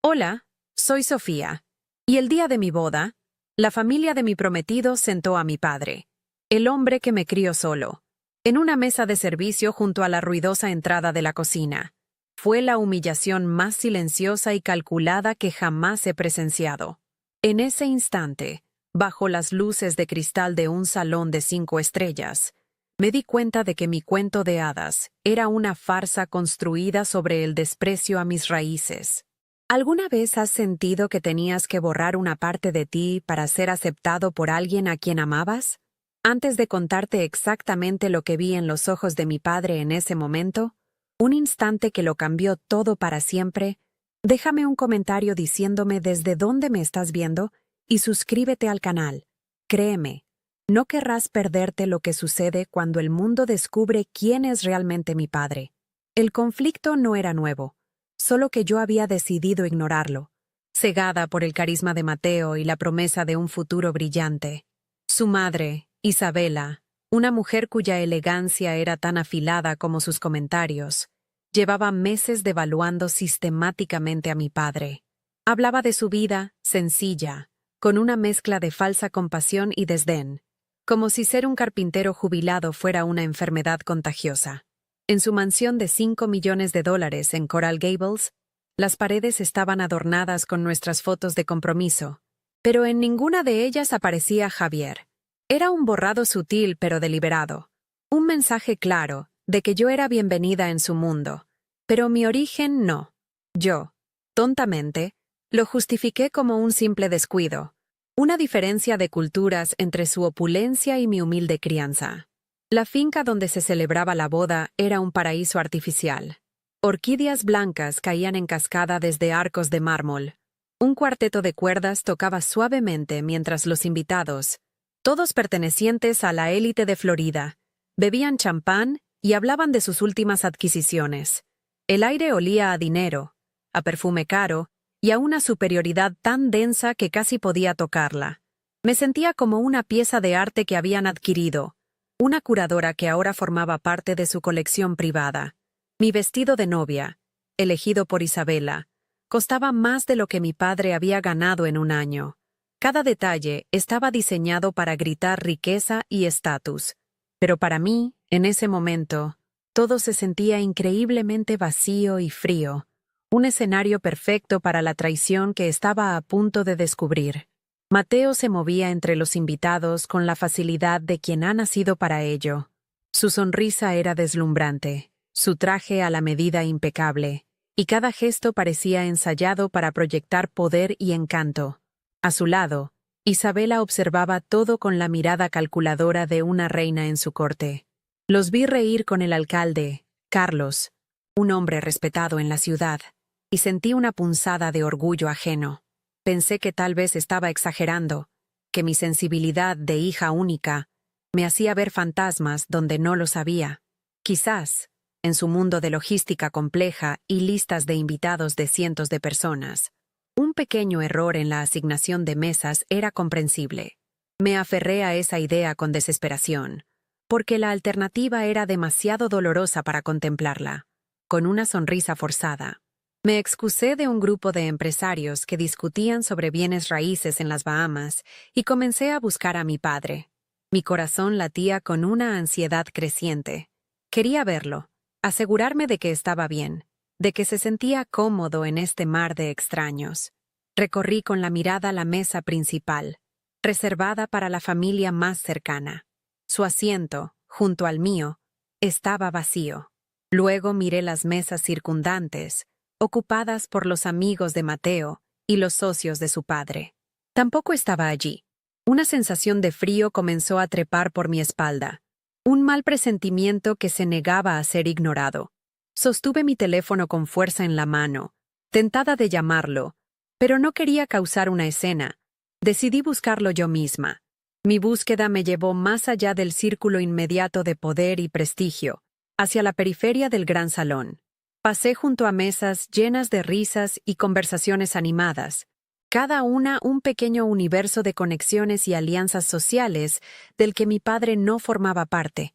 Hola, soy Sofía. Y el día de mi boda, la familia de mi prometido sentó a mi padre, el hombre que me crió solo, en una mesa de servicio junto a la ruidosa entrada de la cocina. Fue la humillación más silenciosa y calculada que jamás he presenciado. En ese instante, bajo las luces de cristal de un salón de 5 estrellas, me di cuenta de que mi cuento de hadas era una farsa construida sobre el desprecio a mis raíces. ¿Alguna vez has sentido que tenías que borrar una parte de ti para ser aceptado por alguien a quien amabas? Antes de contarte exactamente lo que vi en los ojos de mi padre en ese momento, un instante que lo cambió todo para siempre, déjame un comentario diciéndome desde dónde me estás viendo y suscríbete al canal. Créeme, no querrás perderte lo que sucede cuando el mundo descubre quién es realmente mi padre. El conflicto no era nuevo, solo que yo había decidido ignorarlo, cegada por el carisma de Mateo y la promesa de un futuro brillante. Su madre, Isabela, una mujer cuya elegancia era tan afilada como sus comentarios, llevaba meses devaluando sistemáticamente a mi padre. Hablaba de su vida, sencilla, con una mezcla de falsa compasión y desdén, como si ser un carpintero jubilado fuera una enfermedad contagiosa. En su mansión de $5 millones en Coral Gables, las paredes estaban adornadas con nuestras fotos de compromiso, pero en ninguna de ellas aparecía Javier. Era un borrado sutil pero deliberado, un mensaje claro de que yo era bienvenida en su mundo, pero mi origen no. Yo, tontamente, lo justifiqué como un simple descuido, una diferencia de culturas entre su opulencia y mi humilde crianza. La finca donde se celebraba la boda era un paraíso artificial. Orquídeas blancas caían en cascada desde arcos de mármol. Un cuarteto de cuerdas tocaba suavemente mientras los invitados, todos pertenecientes a la élite de Florida, bebían champán y hablaban de sus últimas adquisiciones. El aire olía a dinero, a perfume caro y a una superioridad tan densa que casi podía tocarla. Me sentía como una pieza de arte que habían adquirido, una curadora que ahora formaba parte de su colección privada. Mi vestido de novia, elegido por Isabela, costaba más de lo que mi padre había ganado en un año. Cada detalle estaba diseñado para gritar riqueza y estatus, pero para mí, en ese momento, todo se sentía increíblemente vacío y frío, un escenario perfecto para la traición que estaba a punto de descubrir. Mateo se movía entre los invitados con la facilidad de quien ha nacido para ello. Su sonrisa era deslumbrante, su traje a la medida impecable, y cada gesto parecía ensayado para proyectar poder y encanto. A su lado, Isabela observaba todo con la mirada calculadora de una reina en su corte. Los vi reír con el alcalde, Carlos, un hombre respetado en la ciudad, y sentí una punzada de orgullo ajeno. Pensé que tal vez estaba exagerando, que mi sensibilidad de hija única me hacía ver fantasmas donde no los había. Quizás, en su mundo de logística compleja y listas de invitados de cientos de personas, un pequeño error en la asignación de mesas era comprensible. Me aferré a esa idea con desesperación, porque la alternativa era demasiado dolorosa para contemplarla. Con una sonrisa forzada, me excusé de un grupo de empresarios que discutían sobre bienes raíces en las Bahamas y comencé a buscar a mi padre. Mi corazón latía con una ansiedad creciente. Quería verlo, asegurarme de que estaba bien, de que se sentía cómodo en este mar de extraños. Recorrí con la mirada la mesa principal, reservada para la familia más cercana. Su asiento, junto al mío, estaba vacío. Luego miré las mesas circundantes, ocupadas por los amigos de Mateo y los socios de su padre. Tampoco estaba allí. Una sensación de frío comenzó a trepar por mi espalda, un mal presentimiento que se negaba a ser ignorado. Sostuve mi teléfono con fuerza en la mano, tentada de llamarlo, pero no quería causar una escena. Decidí buscarlo yo misma. Mi búsqueda me llevó más allá del círculo inmediato de poder y prestigio, hacia la periferia del gran salón. Pasé junto a mesas llenas de risas y conversaciones animadas, cada una un pequeño universo de conexiones y alianzas sociales del que mi padre no formaba parte.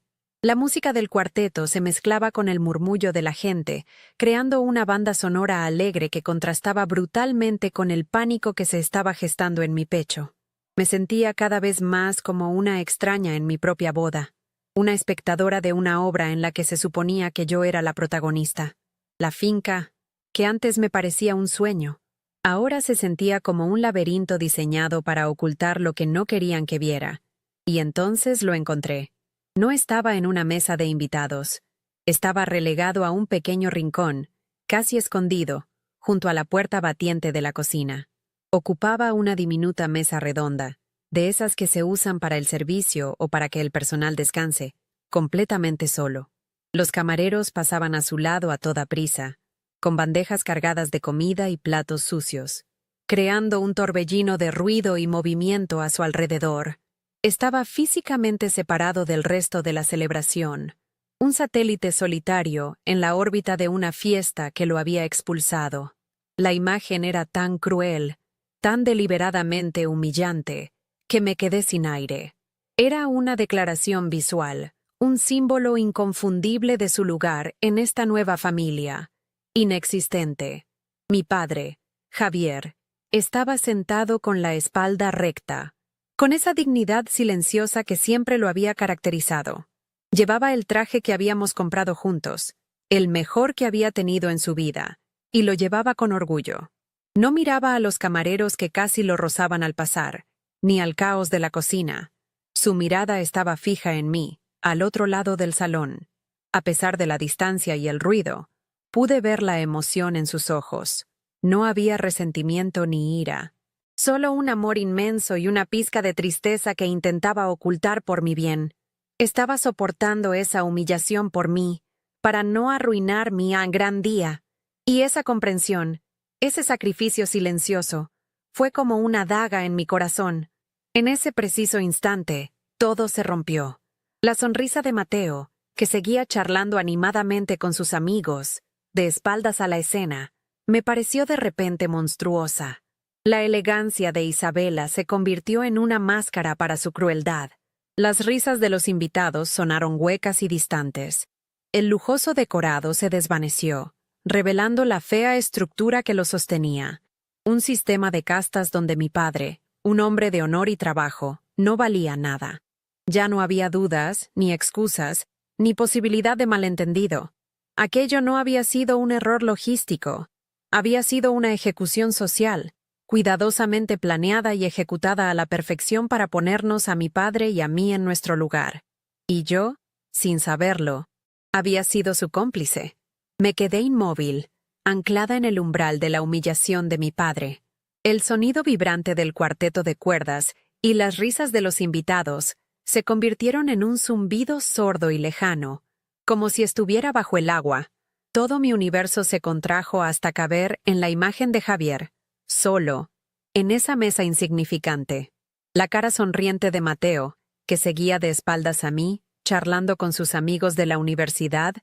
La música del cuarteto se mezclaba con el murmullo de la gente, creando una banda sonora alegre que contrastaba brutalmente con el pánico que se estaba gestando en mi pecho. Me sentía cada vez más como una extraña en mi propia boda, una espectadora de una obra en la que se suponía que yo era la protagonista. La finca, que antes me parecía un sueño, ahora se sentía como un laberinto diseñado para ocultar lo que no querían que viera. Y entonces lo encontré. No estaba en una mesa de invitados. Estaba relegado a un pequeño rincón, casi escondido, junto a la puerta batiente de la cocina. Ocupaba una diminuta mesa redonda, de esas que se usan para el servicio o para que el personal descanse, completamente solo. Los camareros pasaban a su lado a toda prisa, con bandejas cargadas de comida y platos sucios, creando un torbellino de ruido y movimiento a su alrededor. Estaba físicamente separado del resto de la celebración, un satélite solitario en la órbita de una fiesta que lo había expulsado. La imagen era tan cruel, tan deliberadamente humillante, que me quedé sin aire. Era una declaración visual, un símbolo inconfundible de su lugar en esta nueva familia. Inexistente. Mi padre, Javier, estaba sentado con la espalda recta, con esa dignidad silenciosa que siempre lo había caracterizado. Llevaba el traje que habíamos comprado juntos, el mejor que había tenido en su vida, y lo llevaba con orgullo. No miraba a los camareros que casi lo rozaban al pasar, ni al caos de la cocina. Su mirada estaba fija en mí, al otro lado del salón. A pesar de la distancia y el ruido, pude ver la emoción en sus ojos. No había resentimiento ni ira. Solo un amor inmenso y una pizca de tristeza que intentaba ocultar por mi bien. Estaba soportando esa humillación por mí, para no arruinar mi gran día. Y esa comprensión, ese sacrificio silencioso, fue como una daga en mi corazón. En ese preciso instante, todo se rompió. La sonrisa de Mateo, que seguía charlando animadamente con sus amigos, de espaldas a la escena, me pareció de repente monstruosa. La elegancia de Isabela se convirtió en una máscara para su crueldad. Las risas de los invitados sonaron huecas y distantes. El lujoso decorado se desvaneció, revelando la fea estructura que lo sostenía. Un sistema de castas donde mi padre, un hombre de honor y trabajo, no valía nada. Ya no había dudas, ni excusas, ni posibilidad de malentendido. Aquello no había sido un error logístico. Había sido una ejecución social, cuidadosamente planeada y ejecutada a la perfección para ponernos a mi padre y a mí en nuestro lugar. Y yo, sin saberlo, había sido su cómplice. Me quedé inmóvil, anclada en el umbral de la humillación de mi padre. El sonido vibrante del cuarteto de cuerdas y las risas de los invitados se convirtieron en un zumbido sordo y lejano, como si estuviera bajo el agua. Todo mi universo se contrajo hasta caber en la imagen de Javier, solo, en esa mesa insignificante. La cara sonriente de Mateo, que seguía de espaldas a mí, charlando con sus amigos de la universidad,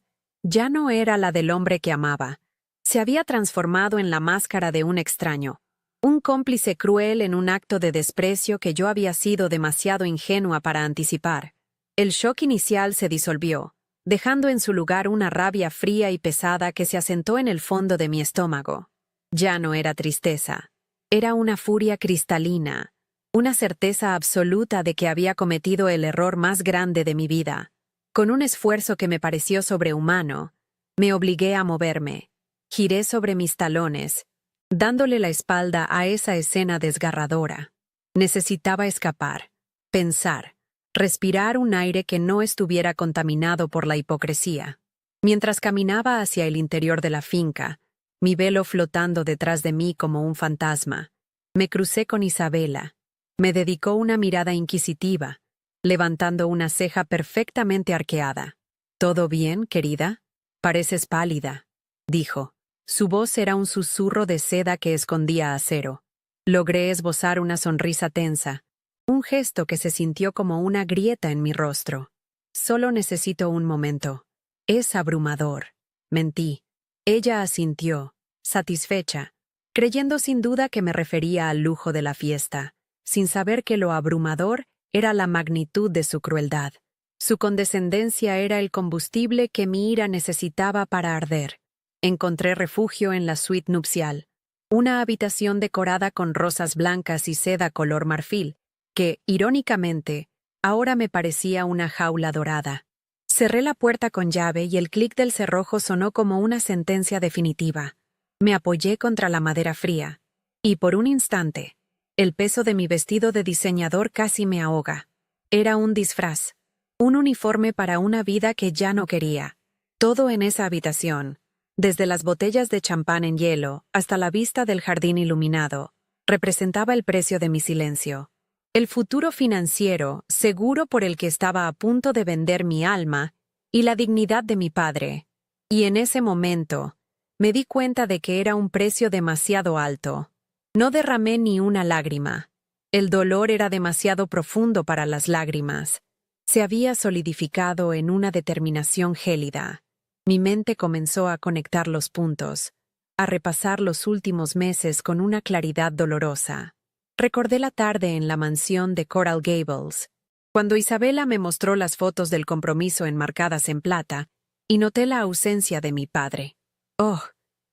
ya no era la del hombre que amaba. Se había transformado en la máscara de un extraño, un cómplice cruel en un acto de desprecio que yo había sido demasiado ingenua para anticipar. El shock inicial se disolvió, dejando en su lugar una rabia fría y pesada que se asentó en el fondo de mi estómago. Ya no era tristeza, era una furia cristalina, una certeza absoluta de que había cometido el error más grande de mi vida. Con un esfuerzo que me pareció sobrehumano, me obligué a moverme. Giré sobre mis talones, dándole la espalda a esa escena desgarradora. Necesitaba escapar, pensar, respirar un aire que no estuviera contaminado por la hipocresía. Mientras caminaba hacia el interior de la finca, mi velo flotando detrás de mí como un fantasma, me crucé con Isabela. Me dedicó una mirada inquisitiva, levantando una ceja perfectamente arqueada. «¿Todo bien, querida? Pareces pálida», dijo. Su voz era un susurro de seda que escondía acero. Logré esbozar una sonrisa tensa, un gesto que se sintió como una grieta en mi rostro. «Solo necesito un momento. Es abrumador». Mentí. Ella asintió, satisfecha, creyendo sin duda que me refería al lujo de la fiesta, sin saber que lo abrumador era la magnitud de su crueldad. Su condescendencia era el combustible que mi ira necesitaba para arder. Encontré refugio en la suite nupcial, una habitación decorada con rosas blancas y seda color marfil, que, irónicamente, ahora me parecía una jaula dorada. Cerré la puerta con llave y el clic del cerrojo sonó como una sentencia definitiva. Me apoyé contra la madera fría, y por un instante, el peso de mi vestido de diseñador casi me ahoga. Era un disfraz, un uniforme para una vida que ya no quería. Todo en esa habitación, desde las botellas de champán en hielo hasta la vista del jardín iluminado, representaba el precio de mi silencio. El futuro financiero, seguro por el que estaba a punto de vender mi alma, y la dignidad de mi padre. Y en ese momento, me di cuenta de que era un precio demasiado alto. No derramé ni una lágrima. El dolor era demasiado profundo para las lágrimas. Se había solidificado en una determinación gélida. Mi mente comenzó a conectar los puntos, a repasar los últimos meses con una claridad dolorosa. Recordé la tarde en la mansión de Coral Gables, cuando Isabela me mostró las fotos del compromiso enmarcadas en plata, y noté la ausencia de mi padre. Oh,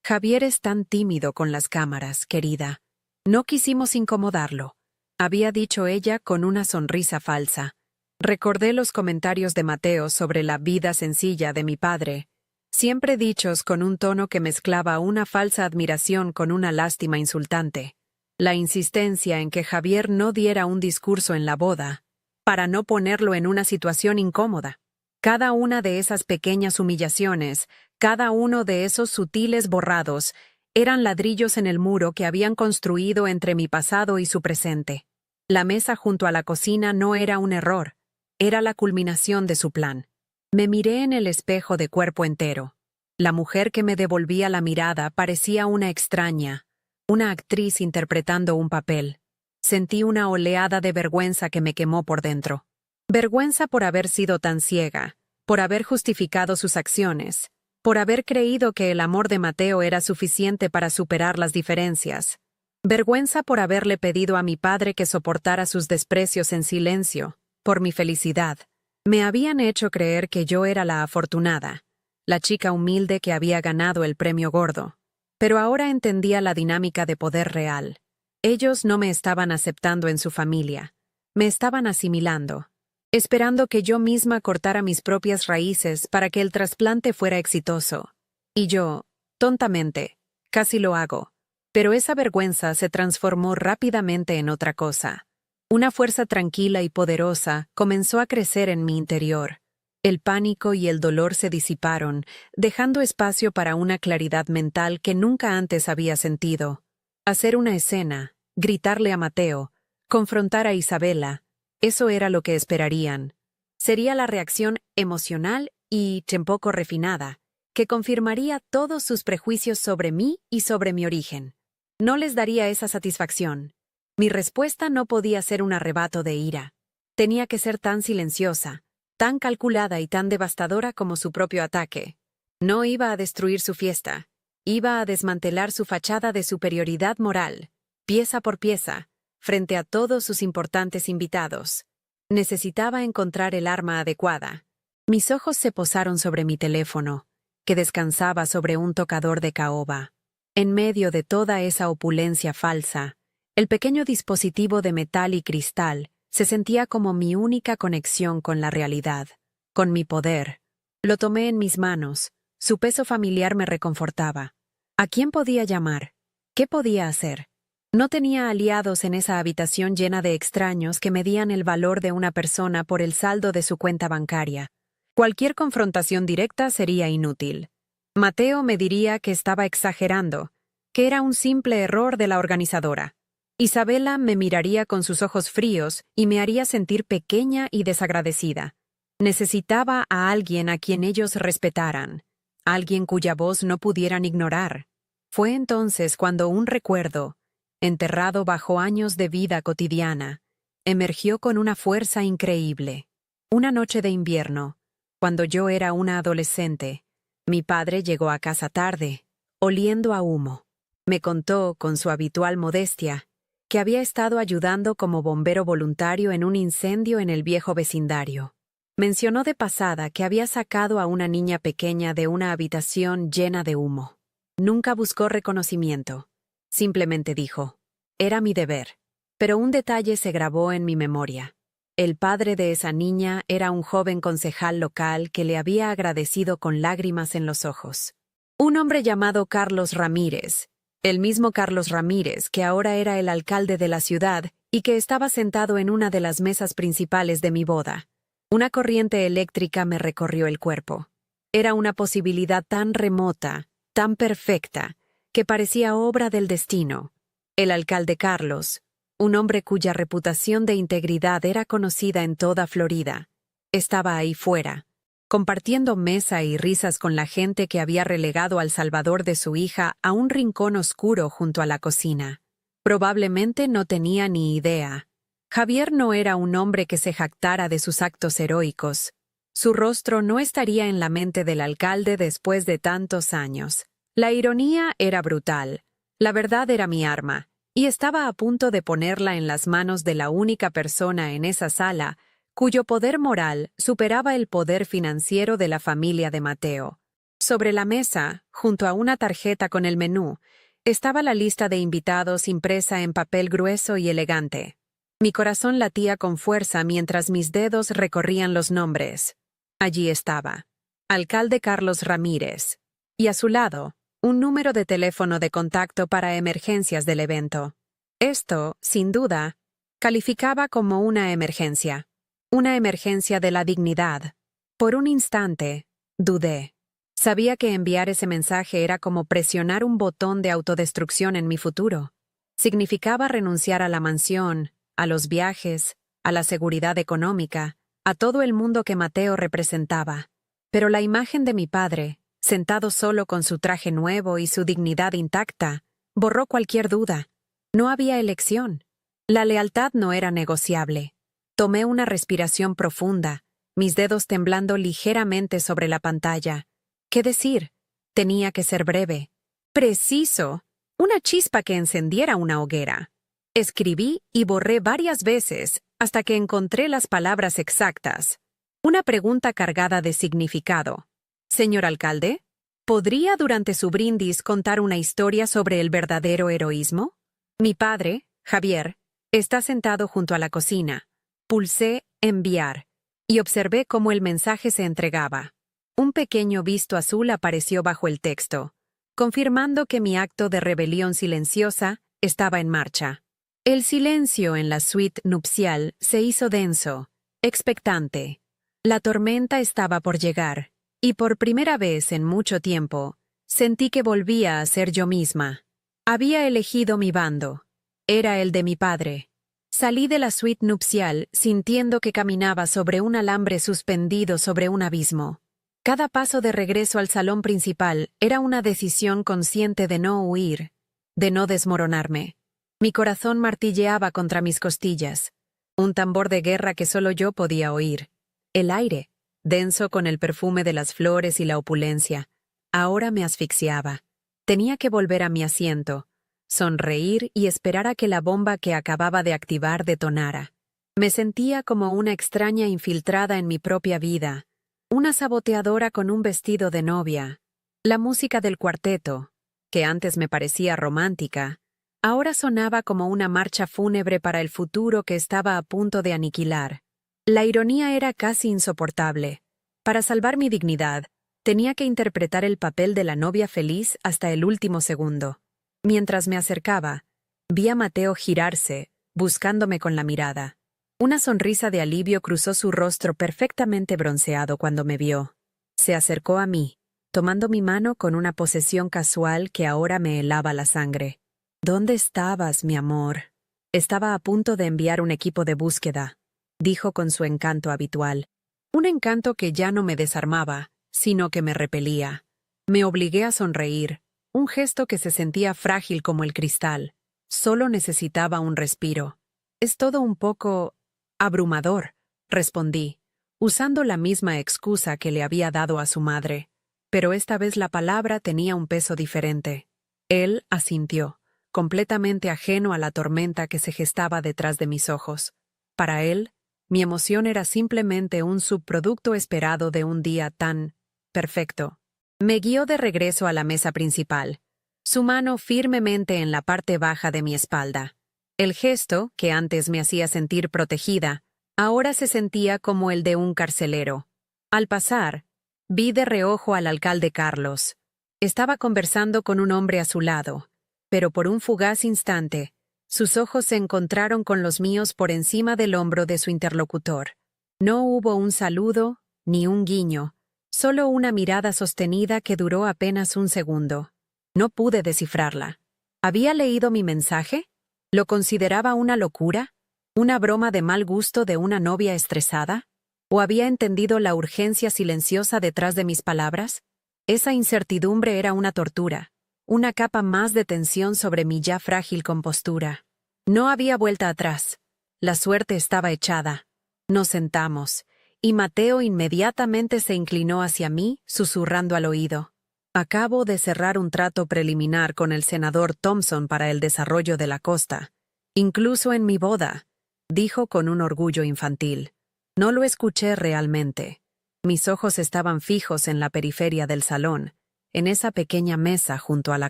Javier es tan tímido con las cámaras, querida. No quisimos incomodarlo, había dicho ella con una sonrisa falsa. Recordé los comentarios de Mateo sobre la vida sencilla de mi padre, siempre dichos con un tono que mezclaba una falsa admiración con una lástima insultante. La insistencia en que Javier no diera un discurso en la boda, para no ponerlo en una situación incómoda. Cada una de esas pequeñas humillaciones, cada uno de esos sutiles borrados, eran ladrillos en el muro que habían construido entre mi pasado y su presente. La mesa junto a la cocina no era un error, era la culminación de su plan. Me miré en el espejo de cuerpo entero. La mujer que me devolvía la mirada parecía una extraña, una actriz interpretando un papel. Sentí una oleada de vergüenza que me quemó por dentro. Vergüenza por haber sido tan ciega, por haber justificado sus acciones, por haber creído que el amor de Mateo era suficiente para superar las diferencias. Vergüenza por haberle pedido a mi padre que soportara sus desprecios en silencio, por mi felicidad. Me habían hecho creer que yo era la afortunada, la chica humilde que había ganado el premio gordo. Pero ahora entendía la dinámica de poder real. Ellos no me estaban aceptando en su familia. Me estaban asimilando, esperando que yo misma cortara mis propias raíces para que el trasplante fuera exitoso. Y yo, tontamente, casi lo hago. Pero esa vergüenza se transformó rápidamente en otra cosa. Una fuerza tranquila y poderosa comenzó a crecer en mi interior. El pánico y el dolor se disiparon, dejando espacio para una claridad mental que nunca antes había sentido. Hacer una escena, gritarle a Mateo, confrontar a Isabela, eso era lo que esperarían. Sería la reacción emocional y tampoco refinada, que confirmaría todos sus prejuicios sobre mí y sobre mi origen. No les daría esa satisfacción. Mi respuesta no podía ser un arrebato de ira. Tenía que ser tan silenciosa, tan calculada y tan devastadora como su propio ataque. No iba a destruir su fiesta, iba a desmantelar su fachada de superioridad moral, pieza por pieza, frente a todos sus importantes invitados. Necesitaba encontrar el arma adecuada. Mis ojos se posaron sobre mi teléfono, que descansaba sobre un tocador de caoba. En medio de toda esa opulencia falsa, el pequeño dispositivo de metal y cristal se sentía como mi única conexión con la realidad, con mi poder. Lo tomé en mis manos, su peso familiar me reconfortaba. ¿A quién podía llamar? ¿Qué podía hacer? No tenía aliados en esa habitación llena de extraños que medían el valor de una persona por el saldo de su cuenta bancaria. Cualquier confrontación directa sería inútil. Mateo me diría que estaba exagerando, que era un simple error de la organizadora. Isabela me miraría con sus ojos fríos y me haría sentir pequeña y desagradecida. Necesitaba a alguien a quien ellos respetaran, alguien cuya voz no pudieran ignorar. Fue entonces cuando un recuerdo, enterrado bajo años de vida cotidiana, emergió con una fuerza increíble. Una noche de invierno, cuando yo era una adolescente, mi padre llegó a casa tarde, oliendo a humo. Me contó, con su habitual modestia, que había estado ayudando como bombero voluntario en un incendio en el viejo vecindario. Mencionó de pasada que había sacado a una niña pequeña de una habitación llena de humo. Nunca buscó reconocimiento. Simplemente dijo, era mi deber. Pero un detalle se grabó en mi memoria. El padre de esa niña era un joven concejal local que le había agradecido con lágrimas en los ojos. Un hombre llamado Carlos Ramírez, el mismo Carlos Ramírez que ahora era el alcalde de la ciudad y que estaba sentado en una de las mesas principales de mi boda. Una corriente eléctrica me recorrió el cuerpo. Era una posibilidad tan remota, tan perfecta, que parecía obra del destino. El alcalde Carlos, un hombre cuya reputación de integridad era conocida en toda Florida, estaba ahí fuera, compartiendo mesa y risas con la gente que había relegado al salvador de su hija a un rincón oscuro junto a la cocina. Probablemente no tenía ni idea. Javier no era un hombre que se jactara de sus actos heroicos. Su rostro no estaría en la mente del alcalde después de tantos años. La ironía era brutal. La verdad era mi arma, y estaba a punto de ponerla en las manos de la única persona en esa sala cuyo poder moral superaba el poder financiero de la familia de Mateo. Sobre la mesa, junto a una tarjeta con el menú, estaba la lista de invitados impresa en papel grueso y elegante. Mi corazón latía con fuerza mientras mis dedos recorrían los nombres. Allí estaba, alcalde Carlos Ramírez, y a su lado, un número de teléfono de contacto para emergencias del evento. Esto, sin duda, calificaba como una emergencia de la dignidad. Por un instante, dudé. Sabía que enviar ese mensaje era como presionar un botón de autodestrucción en mi futuro. Significaba renunciar a la mansión, a los viajes, a la seguridad económica, a todo el mundo que Mateo representaba. Pero la imagen de mi padre, sentado solo con su traje nuevo y su dignidad intacta, borró cualquier duda. No había elección. La lealtad no era negociable. Tomé una respiración profunda, mis dedos temblando ligeramente sobre la pantalla. ¿Qué decir? Tenía que ser breve. Preciso. Una chispa que encendiera una hoguera. Escribí y borré varias veces hasta que encontré las palabras exactas. Una pregunta cargada de significado. Señor alcalde, ¿podría durante su brindis contar una historia sobre el verdadero heroísmo? Mi padre, Javier, está sentado junto a la cocina. Pulsé enviar y observé cómo el mensaje se entregaba. Un pequeño visto azul apareció bajo el texto, confirmando que mi acto de rebelión silenciosa estaba en marcha. El silencio en la suite nupcial se hizo denso, expectante. La tormenta estaba por llegar, y por primera vez en mucho tiempo, sentí que volvía a ser yo misma. Había elegido mi bando. Era el de mi padre. Salí de la suite nupcial sintiendo que caminaba sobre un alambre suspendido sobre un abismo. Cada paso de regreso al salón principal era una decisión consciente de no huir, de no desmoronarme. Mi corazón martilleaba contra mis costillas, un tambor de guerra que solo yo podía oír. El aire, denso con el perfume de las flores y la opulencia, ahora me asfixiaba. Tenía que volver a mi asiento, sonreír y esperar a que la bomba que acababa de activar detonara. Me sentía como una extraña infiltrada en mi propia vida, una saboteadora con un vestido de novia. La música del cuarteto, que antes me parecía romántica, ahora sonaba como una marcha fúnebre para el futuro que estaba a punto de aniquilar. La ironía era casi insoportable. Para salvar mi dignidad, tenía que interpretar el papel de la novia feliz hasta el último segundo. Mientras me acercaba, vi a Mateo girarse, buscándome con la mirada. Una sonrisa de alivio cruzó su rostro perfectamente bronceado cuando me vio. Se acercó a mí, tomando mi mano con una posesión casual que ahora me helaba la sangre. ¿Dónde estabas, mi amor? Estaba a punto de enviar un equipo de búsqueda, dijo con su encanto habitual. Un encanto que ya no me desarmaba, sino que me repelía. Me obligué a sonreír, un gesto que se sentía frágil como el cristal. Solo necesitaba un respiro. Es todo un poco abrumador, respondí, usando la misma excusa que le había dado a su madre. Pero esta vez la palabra tenía un peso diferente. Él asintió, completamente ajeno a la tormenta que se gestaba detrás de mis ojos. Para él, Mi emoción era simplemente un subproducto esperado de un día tan perfecto. Me guió de regreso a la mesa principal, su mano firmemente en la parte baja de mi espalda. El gesto, que antes me hacía sentir protegida, ahora se sentía como el de un carcelero. Al pasar, vi de reojo al alcalde Carlos. Estaba conversando con un hombre a su lado, pero por un fugaz instante, sus ojos se encontraron con los míos por encima del hombro de su interlocutor. No hubo un saludo, ni un guiño, solo una mirada sostenida que duró apenas un segundo. No pude descifrarla. ¿Había leído mi mensaje? ¿Lo consideraba una locura? ¿Una broma de mal gusto de una novia estresada? ¿O había entendido la urgencia silenciosa detrás de mis palabras? Esa incertidumbre era una tortura, una capa más de tensión sobre mi ya frágil compostura. No había vuelta atrás. La suerte estaba echada. Nos sentamos, y Mateo inmediatamente se inclinó hacia mí, susurrando al oído. Acabo de cerrar un trato preliminar con el senador Thompson para el desarrollo de la costa. Incluso en mi boda, dijo con un orgullo infantil. No lo escuché realmente. Mis ojos estaban fijos en la periferia del salón, en esa pequeña mesa junto a la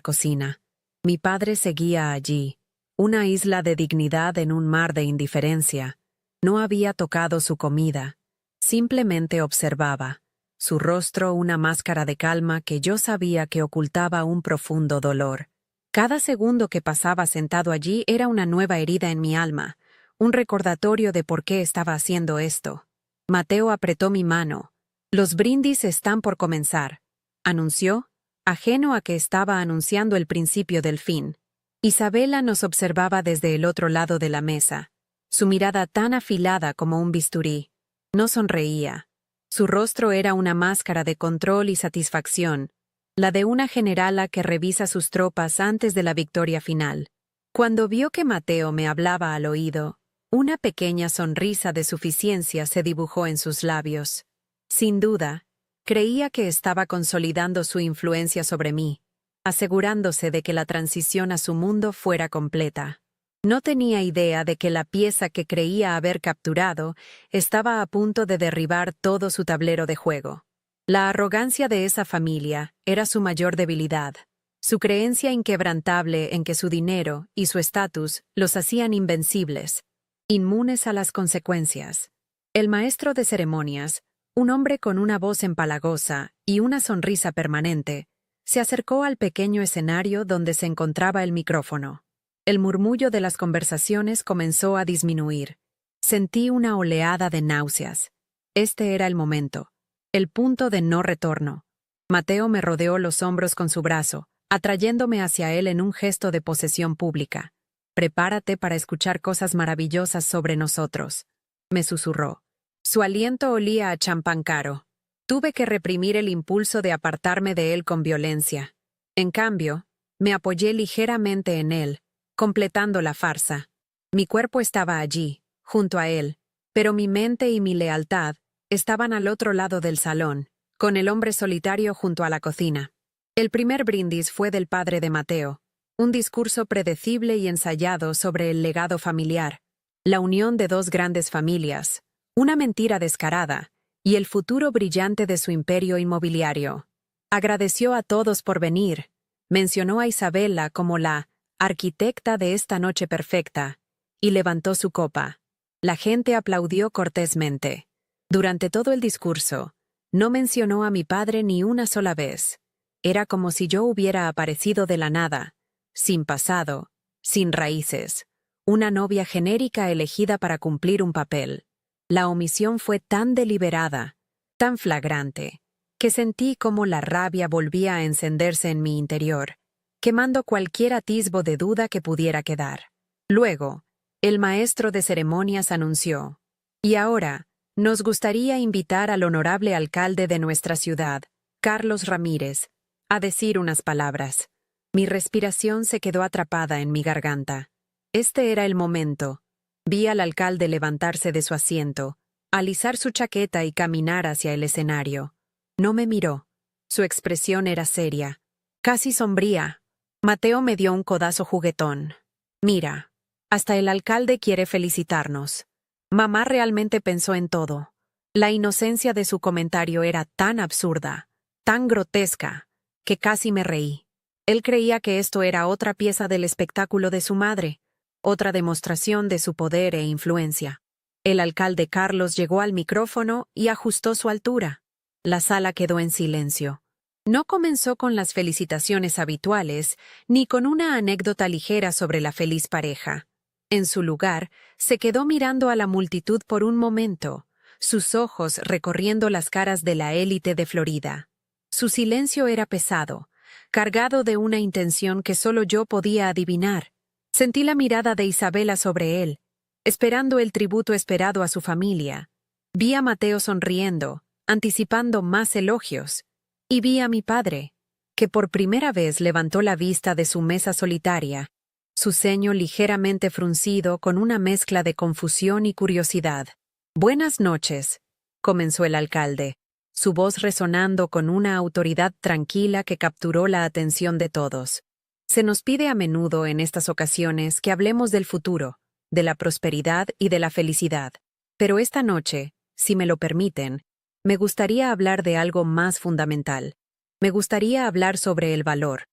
cocina. Mi padre seguía allí, una isla de dignidad en un mar de indiferencia. No había tocado su comida. Simplemente observaba, su rostro una máscara de calma que yo sabía que ocultaba un profundo dolor. Cada segundo que pasaba sentado allí era una nueva herida en mi alma, un recordatorio de por qué estaba haciendo esto. Mateo apretó mi mano. Los brindis están por comenzar, anunció, ajeno a que estaba anunciando el principio del fin. Isabela nos observaba desde el otro lado de la mesa, su mirada tan afilada como un bisturí. No sonreía. Su rostro era una máscara de control y satisfacción, la de una generala que revisa sus tropas antes de la victoria final. Cuando vio que Mateo me hablaba al oído, una pequeña sonrisa de suficiencia se dibujó en sus labios. Sin duda, creía que estaba consolidando su influencia sobre mí, asegurándose de que la transición a su mundo fuera completa. No tenía idea de que la pieza que creía haber capturado estaba a punto de derribar todo su tablero de juego. La arrogancia de esa familia era su mayor debilidad, su creencia inquebrantable en que su dinero y su estatus los hacían invencibles, inmunes a las consecuencias. El maestro de ceremonias, un hombre con una voz empalagosa y una sonrisa permanente, se acercó al pequeño escenario donde se encontraba el micrófono. El murmullo de las conversaciones comenzó a disminuir. Sentí una oleada de náuseas. Este era el momento, el punto de no retorno. Mateo me rodeó los hombros con su brazo, atrayéndome hacia él en un gesto de posesión pública. «Prepárate para escuchar cosas maravillosas sobre nosotros», me susurró. Su aliento olía a champán caro. Tuve que reprimir el impulso de apartarme de él con violencia. En cambio, me apoyé ligeramente en él, completando la farsa. Mi cuerpo estaba allí, junto a él, pero mi mente y mi lealtad estaban al otro lado del salón, con el hombre solitario junto a la cocina. El primer brindis fue del padre de Mateo, un discurso predecible y ensayado sobre el legado familiar, la unión de dos grandes familias, una mentira descarada, y el futuro brillante de su imperio inmobiliario. Agradeció a todos por venir, mencionó a Isabela como la arquitecta de esta noche perfecta, y levantó su copa. La gente aplaudió cortésmente. Durante todo el discurso, no mencionó a mi padre ni una sola vez. Era como si yo hubiera aparecido de la nada, sin pasado, sin raíces, una novia genérica elegida para cumplir un papel. La omisión fue tan deliberada, tan flagrante, que sentí como la rabia volvía a encenderse en mi interior, quemando cualquier atisbo de duda que pudiera quedar. Luego, el maestro de ceremonias anunció: «Y ahora, nos gustaría invitar al honorable alcalde de nuestra ciudad, Carlos Ramírez, a decir unas palabras». Mi respiración se quedó atrapada en mi garganta. Este era el momento. Vi al alcalde levantarse de su asiento, alisar su chaqueta y caminar hacia el escenario. No me miró. Su expresión era seria, casi sombría. Mateo me dio un codazo juguetón. «Mira, hasta el alcalde quiere felicitarnos». Mamá realmente pensó en todo. La inocencia de su comentario era tan absurda, tan grotesca, que casi me reí. Él creía que esto era otra pieza del espectáculo de su madre, otra demostración de su poder e influencia. El alcalde Carlos llegó al micrófono y ajustó su altura. La sala quedó en silencio. No comenzó con las felicitaciones habituales, ni con una anécdota ligera sobre la feliz pareja. En su lugar, se quedó mirando a la multitud por un momento, sus ojos recorriendo las caras de la élite de Florida. Su silencio era pesado, cargado de una intención que solo yo podía adivinar. Sentí la mirada de Isabela sobre él, esperando el tributo esperado a su familia. Vi a Mateo sonriendo, anticipando más elogios, y vi a mi padre, que por primera vez levantó la vista de su mesa solitaria, su ceño ligeramente fruncido con una mezcla de confusión y curiosidad. «Buenas noches», comenzó el alcalde, su voz resonando con una autoridad tranquila que capturó la atención de todos. Se nos pide a menudo en estas ocasiones que hablemos del futuro, de la prosperidad y de la felicidad. Pero esta noche, si me lo permiten, me gustaría hablar de algo más fundamental. Me gustaría hablar sobre el valor.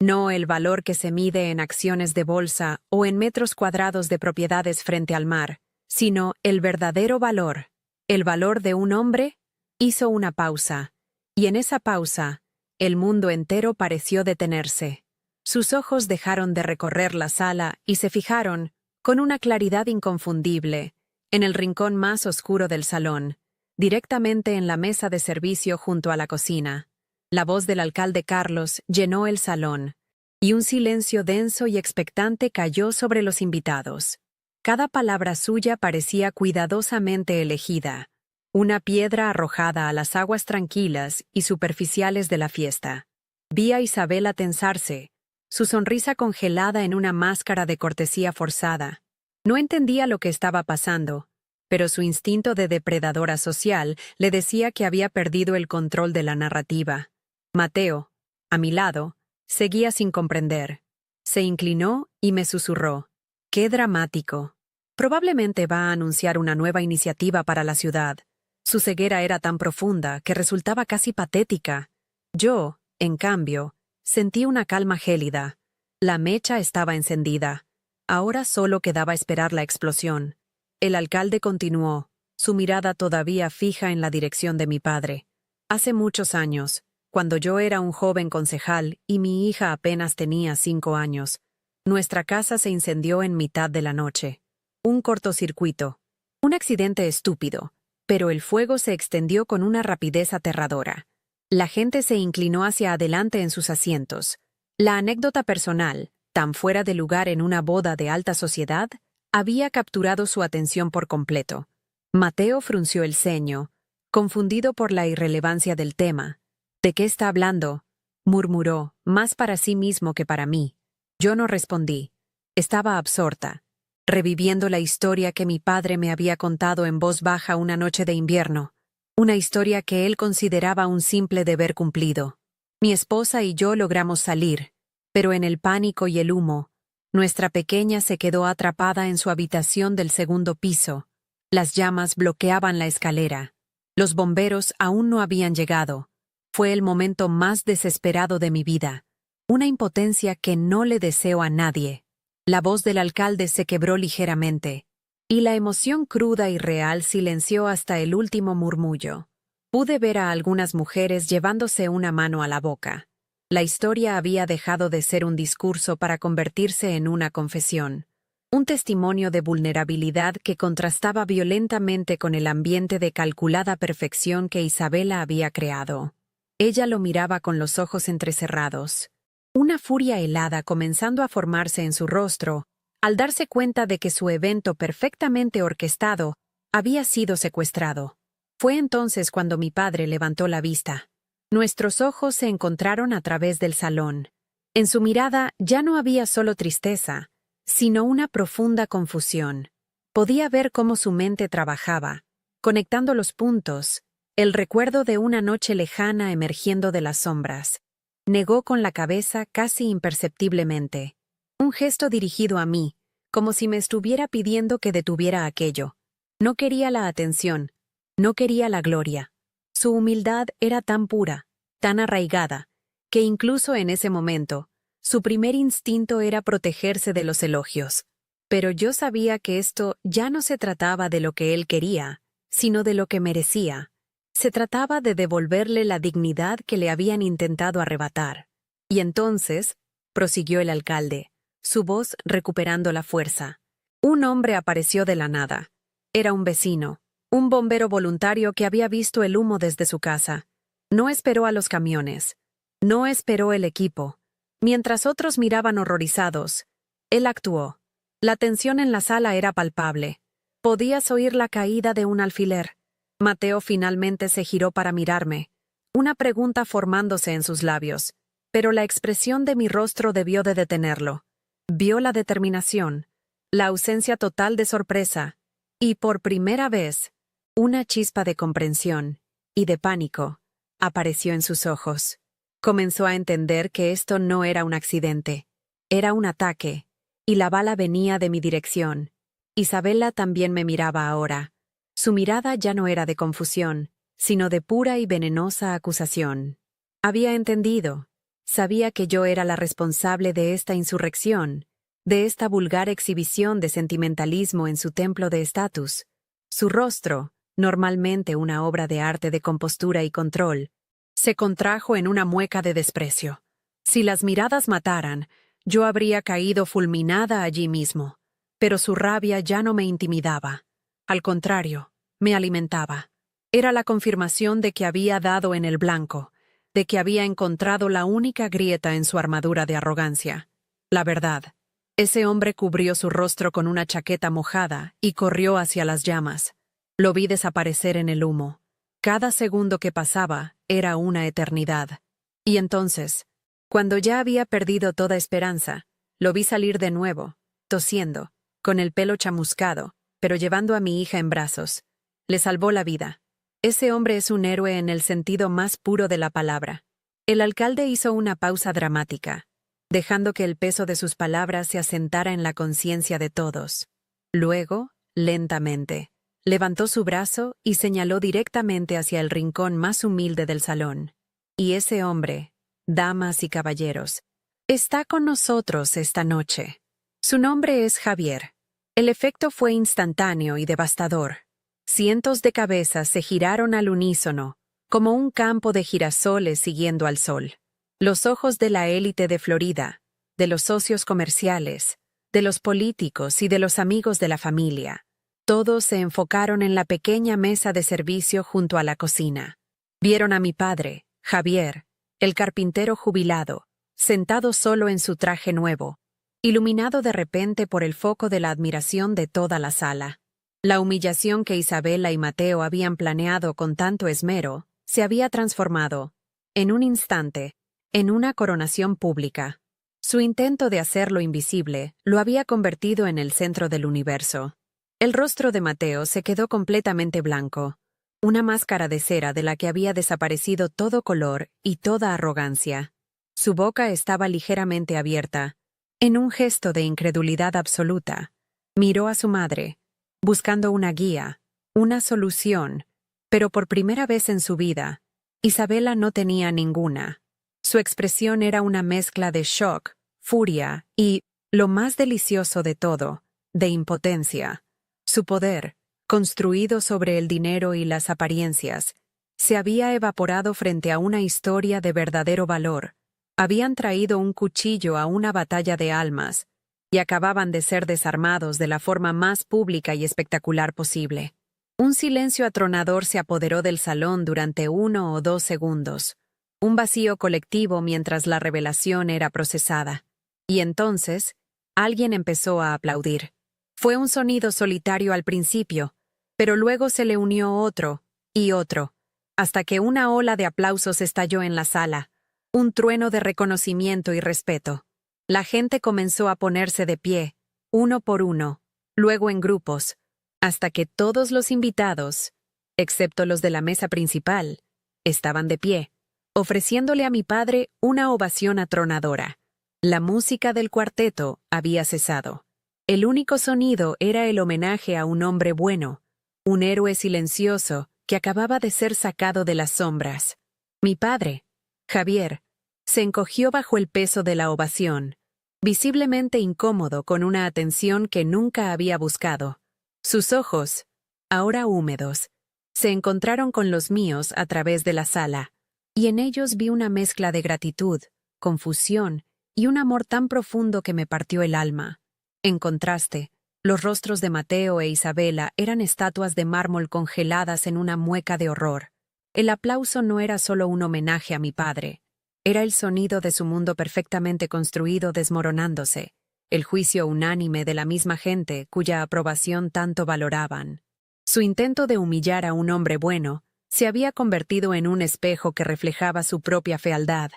No el valor que se mide en acciones de bolsa o en metros cuadrados de propiedades frente al mar, sino el verdadero valor. El valor de un hombre. Hizo una pausa, y en esa pausa, el mundo entero pareció detenerse. Sus ojos dejaron de recorrer la sala y se fijaron, con una claridad inconfundible, en el rincón más oscuro del salón, directamente en la mesa de servicio junto a la cocina. La voz del alcalde Carlos llenó el salón, y un silencio denso y expectante cayó sobre los invitados. Cada palabra suya parecía cuidadosamente elegida, una piedra arrojada a las aguas tranquilas y superficiales de la fiesta. Vi a Isabela tensarse, su sonrisa congelada en una máscara de cortesía forzada. No entendía lo que estaba pasando, pero su instinto de depredadora social le decía que había perdido el control de la narrativa. Mateo, a mi lado, seguía sin comprender. Se inclinó y me susurró: «Qué dramático. Probablemente va a anunciar una nueva iniciativa para la ciudad». Su ceguera era tan profunda que resultaba casi patética. Yo, en cambio, sentí una calma gélida. La mecha estaba encendida. Ahora solo quedaba esperar la explosión. El alcalde continuó, su mirada todavía fija en la dirección de mi padre. Hace muchos años, cuando yo era un joven concejal y mi hija apenas tenía 5 años, nuestra casa se incendió en mitad de la noche. Un cortocircuito. Un accidente estúpido, pero el fuego se extendió con una rapidez aterradora. La gente se inclinó hacia adelante en sus asientos. La anécdota personal, tan fuera de lugar en una boda de alta sociedad, había capturado su atención por completo. Mateo frunció el ceño, confundido por la irrelevancia del tema. «¿De qué está hablando?», murmuró, más para sí mismo que para mí. Yo no respondí. Estaba absorta, reviviendo la historia que mi padre me había contado en voz baja una noche de invierno, una historia que él consideraba un simple deber cumplido. Mi esposa y yo logramos salir, pero en el pánico y el humo, nuestra pequeña se quedó atrapada en su habitación del segundo piso. Las llamas bloqueaban la escalera. Los bomberos aún no habían llegado. Fue el momento más desesperado de mi vida, una impotencia que no le deseo a nadie. La voz del alcalde se quebró ligeramente, y la emoción cruda y real silenció hasta el último murmullo. Pude ver a algunas mujeres llevándose una mano a la boca. La historia había dejado de ser un discurso para convertirse en una confesión, un testimonio de vulnerabilidad que contrastaba violentamente con el ambiente de calculada perfección que Isabela había creado. Ella lo miraba con los ojos entrecerrados, una furia helada comenzando a formarse en su rostro, al darse cuenta de que su evento perfectamente orquestado había sido secuestrado. Fue entonces cuando mi padre levantó la vista. Nuestros ojos se encontraron a través del salón. En su mirada ya no había solo tristeza, sino una profunda confusión. Podía ver cómo su mente trabajaba, conectando los puntos, el recuerdo de una noche lejana emergiendo de las sombras. Negó con la cabeza casi imperceptiblemente. Un gesto dirigido a mí, como si me estuviera pidiendo que detuviera aquello. No quería la atención, no quería la gloria. Su humildad era tan pura, tan arraigada, que incluso en ese momento, su primer instinto era protegerse de los elogios. Pero yo sabía que esto ya no se trataba de lo que él quería, sino de lo que merecía. Se trataba de devolverle la dignidad que le habían intentado arrebatar. Y entonces, prosiguió el alcalde, su voz recuperando la fuerza, un hombre apareció de la nada. Era un vecino, un bombero voluntario que había visto el humo desde su casa. No esperó a los camiones. No esperó el equipo. Mientras otros miraban horrorizados, él actuó. La tensión en la sala era palpable. Podías oír la caída de un alfiler. Mateo finalmente se giró para mirarme, una pregunta formándose en sus labios, pero la expresión de mi rostro debió de detenerlo. Vio la determinación, la ausencia total de sorpresa, y por primera vez, una chispa de comprensión y de pánico apareció en sus ojos. Comenzó a entender que esto no era un accidente, era un ataque, y la bala venía de mi dirección. Isabela también me miraba ahora. Su mirada ya no era de confusión, sino de pura y venenosa acusación. Había entendido. Sabía que yo era la responsable de esta insurrección, de esta vulgar exhibición de sentimentalismo en su templo de estatus. Su rostro, normalmente una obra de arte de compostura y control, se contrajo en una mueca de desprecio. Si las miradas mataran, yo habría caído fulminada allí mismo. Pero su rabia ya no me intimidaba. Al contrario, me alimentaba. Era la confirmación de que había dado en el blanco, de que había encontrado la única grieta en su armadura de arrogancia. La verdad. Ese hombre cubrió su rostro con una chaqueta mojada y corrió hacia las llamas. Lo vi desaparecer en el humo. Cada segundo que pasaba era una eternidad. Y entonces, cuando ya había perdido toda esperanza, lo vi salir de nuevo, tosiendo, con el pelo chamuscado, pero llevando a mi hija en brazos. Le salvó la vida. Ese hombre es un héroe en el sentido más puro de la palabra. El alcalde hizo una pausa dramática, dejando que el peso de sus palabras se asentara en la conciencia de todos. Luego, lentamente, levantó su brazo y señaló directamente hacia el rincón más humilde del salón. Y ese hombre, damas y caballeros, está con nosotros esta noche. Su nombre es Javier. El efecto fue instantáneo y devastador. Cientos de cabezas se giraron al unísono, como un campo de girasoles siguiendo al sol. Los ojos de la élite de Florida, de los socios comerciales, de los políticos y de los amigos de la familia, todos se enfocaron en la pequeña mesa de servicio junto a la cocina. Vieron a mi padre, Javier, el carpintero jubilado, sentado solo en su traje nuevo, iluminado de repente por el foco de la admiración de toda la sala. La humillación que Isabela y Mateo habían planeado con tanto esmero se había transformado, en un instante, en una coronación pública. Su intento de hacerlo invisible lo había convertido en el centro del universo. El rostro de Mateo se quedó completamente blanco, una máscara de cera de la que había desaparecido todo color y toda arrogancia. Su boca estaba ligeramente abierta. En un gesto de incredulidad absoluta, miró a su madre, buscando una guía, una solución, pero por primera vez en su vida, Isabela no tenía ninguna. Su expresión era una mezcla de shock, furia y, lo más delicioso de todo, de impotencia. Su poder, construido sobre el dinero y las apariencias, se había evaporado frente a una historia de verdadero valor. Habían traído un cuchillo a una batalla de almas y acababan de ser desarmados de la forma más pública y espectacular posible. Un silencio atronador se apoderó del salón durante 1 o 2 segundos, un vacío colectivo mientras la revelación era procesada. Y entonces, alguien empezó a aplaudir. Fue un sonido solitario al principio, pero luego se le unió otro, y otro, hasta que una ola de aplausos estalló en la sala, un trueno de reconocimiento y respeto. La gente comenzó a ponerse de pie, uno por uno, luego en grupos, hasta que todos los invitados, excepto los de la mesa principal, estaban de pie, ofreciéndole a mi padre una ovación atronadora. La música del cuarteto había cesado. El único sonido era el homenaje a un hombre bueno, un héroe silencioso que acababa de ser sacado de las sombras. Mi padre, Javier, se encogió bajo el peso de la ovación, visiblemente incómodo con una atención que nunca había buscado. Sus ojos, ahora húmedos, se encontraron con los míos a través de la sala, y en ellos vi una mezcla de gratitud, confusión y un amor tan profundo que me partió el alma. En contraste, los rostros de Mateo e Isabela eran estatuas de mármol congeladas en una mueca de horror. El aplauso no era solo un homenaje a mi padre. Era el sonido de su mundo perfectamente construido desmoronándose, el juicio unánime de la misma gente cuya aprobación tanto valoraban. Su intento de humillar a un hombre bueno se había convertido en un espejo que reflejaba su propia fealdad,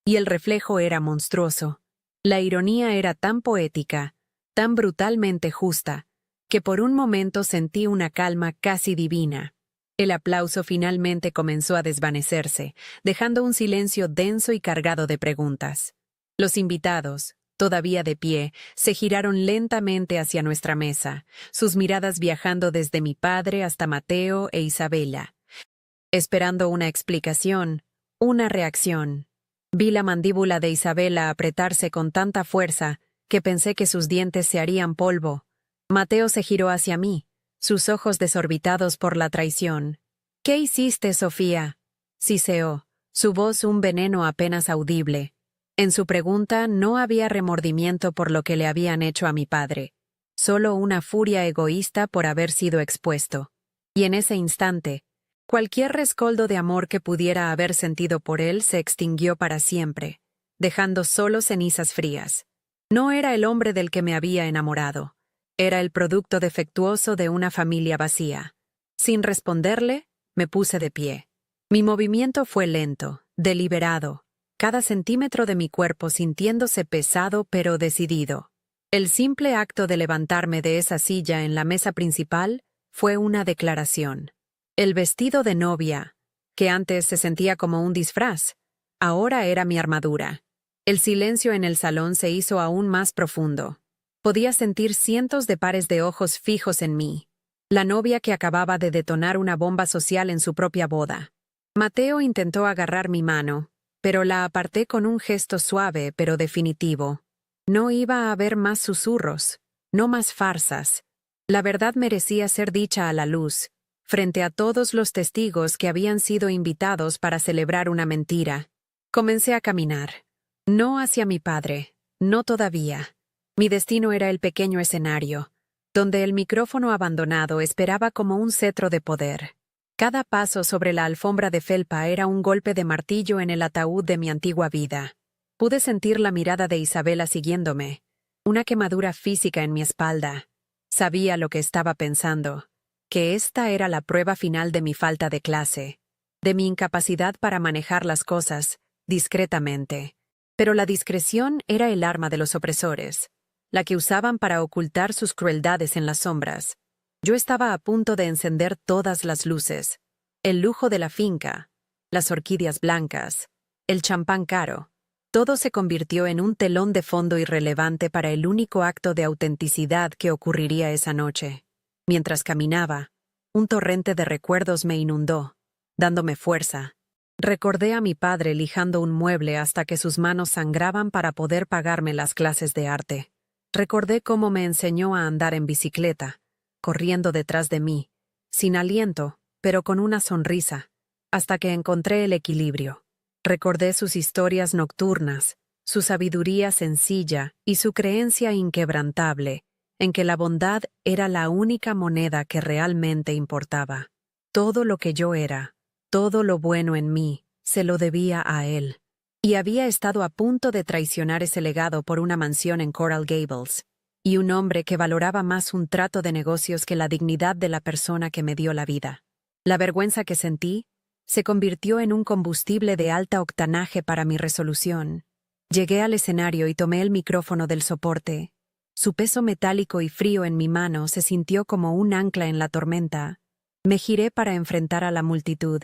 y el reflejo era monstruoso. La ironía era tan poética, tan brutalmente justa, que por un momento sentí una calma casi divina. El aplauso finalmente comenzó a desvanecerse, dejando un silencio denso y cargado de preguntas. Los invitados, todavía de pie, se giraron lentamente hacia nuestra mesa, sus miradas viajando desde mi padre hasta Mateo e Isabela, esperando una explicación, una reacción. Vi la mandíbula de Isabela apretarse con tanta fuerza que pensé que sus dientes se harían polvo. Mateo se giró hacia mí, sus ojos desorbitados por la traición. «¿Qué hiciste, Sofía?», siseó, su voz un veneno apenas audible. En su pregunta no había remordimiento por lo que le habían hecho a mi padre, solo una furia egoísta por haber sido expuesto. Y en ese instante, cualquier rescoldo de amor que pudiera haber sentido por él se extinguió para siempre, dejando solo cenizas frías. No era el hombre del que me había enamorado. Era el producto defectuoso de una familia vacía. Sin responderle, me puse de pie. Mi movimiento fue lento, deliberado, cada centímetro de mi cuerpo sintiéndose pesado pero decidido. El simple acto de levantarme de esa silla en la mesa principal fue una declaración. El vestido de novia, que antes se sentía como un disfraz, ahora era mi armadura. El silencio en el salón se hizo aún más profundo. Podía sentir cientos de pares de ojos fijos en mí. La novia que acababa de detonar una bomba social en su propia boda. Mateo intentó agarrar mi mano, pero la aparté con un gesto suave pero definitivo. No iba a haber más susurros, no más farsas. La verdad merecía ser dicha a la luz, frente a todos los testigos que habían sido invitados para celebrar una mentira. Comencé a caminar. No hacia mi padre, no todavía. Mi destino era el pequeño escenario, donde el micrófono abandonado esperaba como un cetro de poder. Cada paso sobre la alfombra de felpa era un golpe de martillo en el ataúd de mi antigua vida. Pude sentir la mirada de Isabela siguiéndome, una quemadura física en mi espalda. Sabía lo que estaba pensando, que esta era la prueba final de mi falta de clase, de mi incapacidad para manejar las cosas discretamente. Pero la discreción era el arma de los opresores, la que usaban para ocultar sus crueldades en las sombras. Yo estaba a punto de encender todas las luces. El lujo de la finca, las orquídeas blancas, el champán caro. Todo se convirtió en un telón de fondo irrelevante para el único acto de autenticidad que ocurriría esa noche. Mientras caminaba, un torrente de recuerdos me inundó, dándome fuerza. Recordé a mi padre lijando un mueble hasta que sus manos sangraban para poder pagarme las clases de arte. Recordé cómo me enseñó a andar en bicicleta, corriendo detrás de mí, sin aliento, pero con una sonrisa, hasta que encontré el equilibrio. Recordé sus historias nocturnas, su sabiduría sencilla y su creencia inquebrantable en que la bondad era la única moneda que realmente importaba. Todo lo que yo era, todo lo bueno en mí, se lo debía a él. Y había estado a punto de traicionar ese legado por una mansión en Coral Gables, y un hombre que valoraba más un trato de negocios que la dignidad de la persona que me dio la vida. La vergüenza que sentí se convirtió en un combustible de alta octanaje para mi resolución. Llegué al escenario y tomé el micrófono del soporte. Su peso metálico y frío en mi mano se sintió como un ancla en la tormenta. Me giré para enfrentar a la multitud.